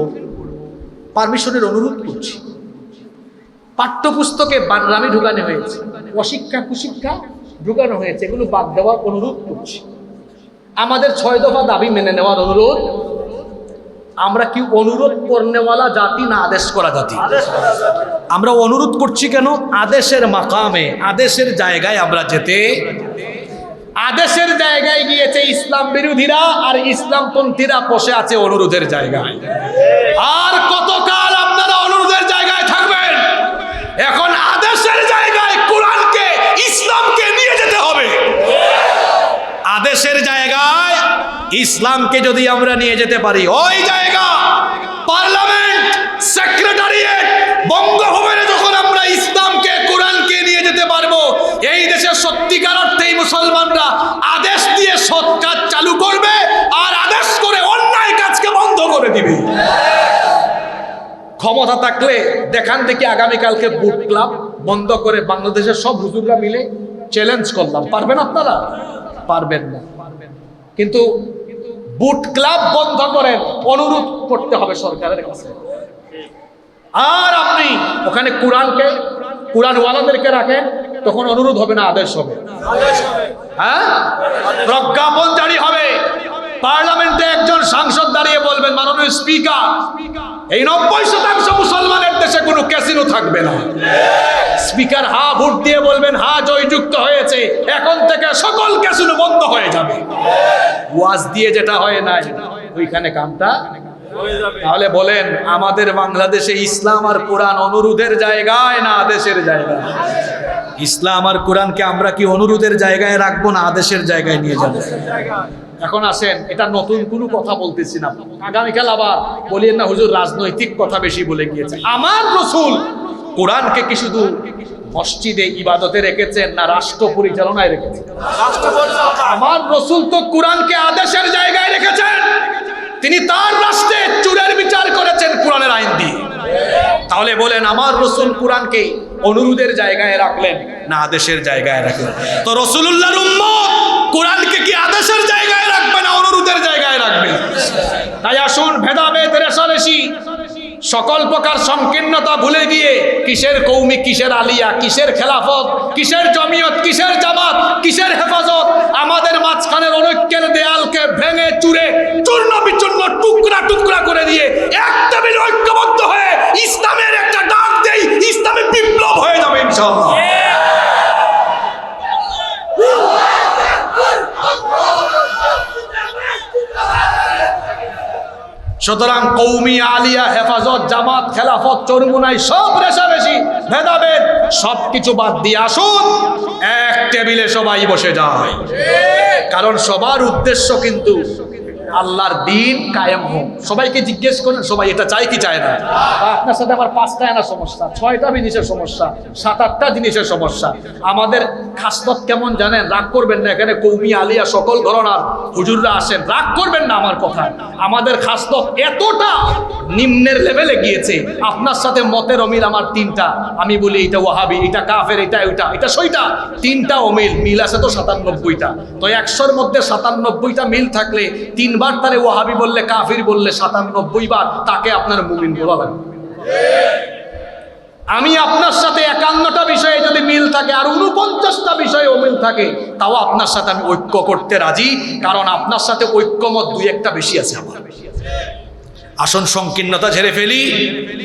পারমিশনের অনুরোধ করছি, পাঠ্যপুস্তকে বানরামি ঢুকানো হয়েছে, অশিক্ষা কুশিক্ষা ঢুকানো হয়েছে, এগুলো বাদ দেওয়ার অনুরোধ করছি। আমাদের 6 দফা দাবি মেনে নেওয়ার অনুরোধ। আমরা কি অনুরোধ করনেওয়ালা জাতি না আদেশ করা জাতি? আমরা অনুরোধ করছি কেন? আদেশের মাকামে, আদেশের জায়গায় আমরা যেতে। আদেশের জায়গায় গিয়েছে ইসলাম বিরোধীরা, আর ইসলামপন্থীরা বসে আছে অনুরোধের জায়গায়। আর কতকাল আপনারা অনুরোধের জায়গায় থাকবেন? এখন আদেশের জায়গায় কোরআনকে, ইসলামকে নিয়ে যেতে হবে। আদেশের জায়গায় ইসলামকে যদি আমরা নিয়ে যেতে পারি, ওই জায়গা পার্লামেন্ট, সেক্রেটারিয়েট, বঙ্গভবনে যখন আমরা ইসলামকে, কোরআনকে নিয়ে যেতে পারবো, এই দেশের সত্যিকার অর্থেই মুসলমানরা আদেশ দিয়ে সৎ কাজ চালু করবে, আর আদেশ করে অন্যায় কাজকে বন্ধ করে দিবে। ক্ষমতা থাকলে দেখান দেখি, আগামীকালকে বুট ক্লাব বন্ধ করে বাংলাদেশের সব হুজুররা মিলে চ্যালেঞ্জ করলাম, পারবেন আপনারা? পারবেন না। কিন্তু বুট ক্লাব বন্ধ করেন, অনুরোধ করতে হবে সরকারের কাছে। আর আপনি ওখানে কোরআনকে, কোরআনওয়ালাদেরকে রাখেন, তখন অনুরোধ হবে না, আদেশ হবে। হ্যাঁ, প্রজ্ঞাপন জারি হবে। পার্লামেন্টে একজন সাংসদ দাঁড়িয়ে বলবেন, মাননীয় স্পিকার, এই 90% মুসলমানের দেশে কোনো ক্যাসিনো থাকবে না। স্পিকার হা ভোট দিয়ে বলবেন, হা জয়যুক্ত হয়েছে, এখন থেকে সকল ক্যাসিনো বন্ধ হয়ে যাবে। ওয়াজ দিয়ে যেটা হয় না, ওইখানে কামটা। তাহলে বলেন, আমাদের বাংলাদেশে ইসলাম আর কোরআন অনুরোধের জায়গায় না আদেশের জায়গায়? ইসলাম আর কোরআনকে আমরা কি অনুরোধের জায়গায় রাখবো না আদেশের জায়গায় নিয়ে যাবো? এখন আসেন, এটা নতুন কোনো কথা বলতেছি না। আগামীকাল আবার বলিয়েন না হুজুর রাজনৈতিক কথা বেশি বলে গিয়েছে। আমার রাসূল কোরআনকে কি শুধু মসজিদে ইবাদতে রেখেছেন না রাষ্ট্র পরিচালনায় রেখেছেন? আমার রাসূল তো কোরআনকে আদেশের জায়গায় রেখেছেন। তিনি তার রাষ্ট্রে চুরের বিচার করেছেন কোরআনের আইন দিয়ে। তাহলে বলেন, আমার রাসূল কোরআনকে অনুরোধের জায়গায় রাখলেন না আদেশের জায়গায় রাখলেন? তো রাসূলুল্লাহর উম্মত কোরআনকে কি আদেশের জায়গায় রাখবে না অনুরোধের জায়গায় রাখবে? তাই আসুন, ভেদাভেদ, রেষারেষি, সকল প্রকার সংকীর্ণতা ভুলে গিয়ে কিসের কৌমি, কিসের আলিয়া, কিসের খেলাফত, কিসের জমিয়ত, কিসের জামাত, কিসের হেফাজত, আমাদের মাঝখানের অনৈক্যের দেয়ালকে ভেঙে চুরে চূর্ণ বিচূর্ণ, টুকরা টুকরা করে দিয়ে এক টেবিলে ঐক্যবদ্ধ হয়ে ইসলামের একটা ডাক দেই, ইসলামে বিপ্লব হয়ে যাবে ইনশাআল্লাহ। সুতরাং কৌমি, আলিয়া, হেফাজত, জামাত, খেলাফত, চরমুনাই সব রেশারেশি, ভেদাভেদ সবকিছু বাদ দিয়ে আসুন এক টেবিলে সবাই বসে যায়। কারণ সবার উদ্দেশ্য কিন্তু আল্লাহর দিন কায়েম হোক। সবাইকে জিজ্ঞেস করেন সবাই এটা চায় কি চায় না? আপনার সাথে আমার 5টা আনা সমস্যা, 6টা জিনিসের সমস্যা, 7-8টা জিনিসের সমস্যা। আমাদের খাসলত কেমন জানেন? রাগ করবেন না, এখানে কৌমি, আলিয়া সকল ঘরানার হুজুররা আসেন, রাগ করবেন না আমার কথা। আমাদের খাসলত এতটা নিম্নের লেভেলে গিয়েছে, আপনার সাথে মতের অমিল আমার 3টা। আমি বলি এটা ওয়াহাবি, এটা কাফের, এটা ওইটা, এটা সইটা, 3টা অমিল, মিল আছে তো 97টা। তো 100-র মধ্যে 97টা মিল থাকলে 3বার তারে ওয়াহাবি বললে, কাফির বললে 97 বার তাকে আপনার মুমিন বলা লাগবে। আমি আপনার সাথে 51টা বিষয়ে যদি মিল থাকে আর 49টা বিষয়ে অমিল থাকে, তাও আপনার সাথে আমি ঐক্য করতে রাজি, কারণ আপনার সাথে ঐক্যমত 2-1টা বেশি আছে আমার। আসন সংকীর্ণতা ঝেড়ে ফেলি,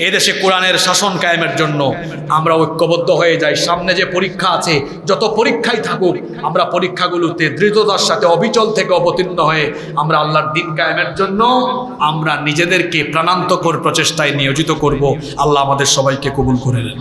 এদেশে কোরআনের শাসন কায়েমের জন্য আমরা ঐক্যবদ্ধ হয়ে যাই। সামনে যে পরীক্ষা আছে, যত পরীক্ষাই থাকুক, আমরা পরীক্ষাগুলোতে দৃঢ়তার সাথে অবিচল থেকে অবতীর্ণ হয়ে আমরা আল্লাহর দিন কায়েমের জন্য আমরা নিজেদেরকে প্রাণান্তকর প্রচেষ্টায় নিয়োজিত করব। আল্লাহ আমাদের সবাইকে কবুল করে নেন।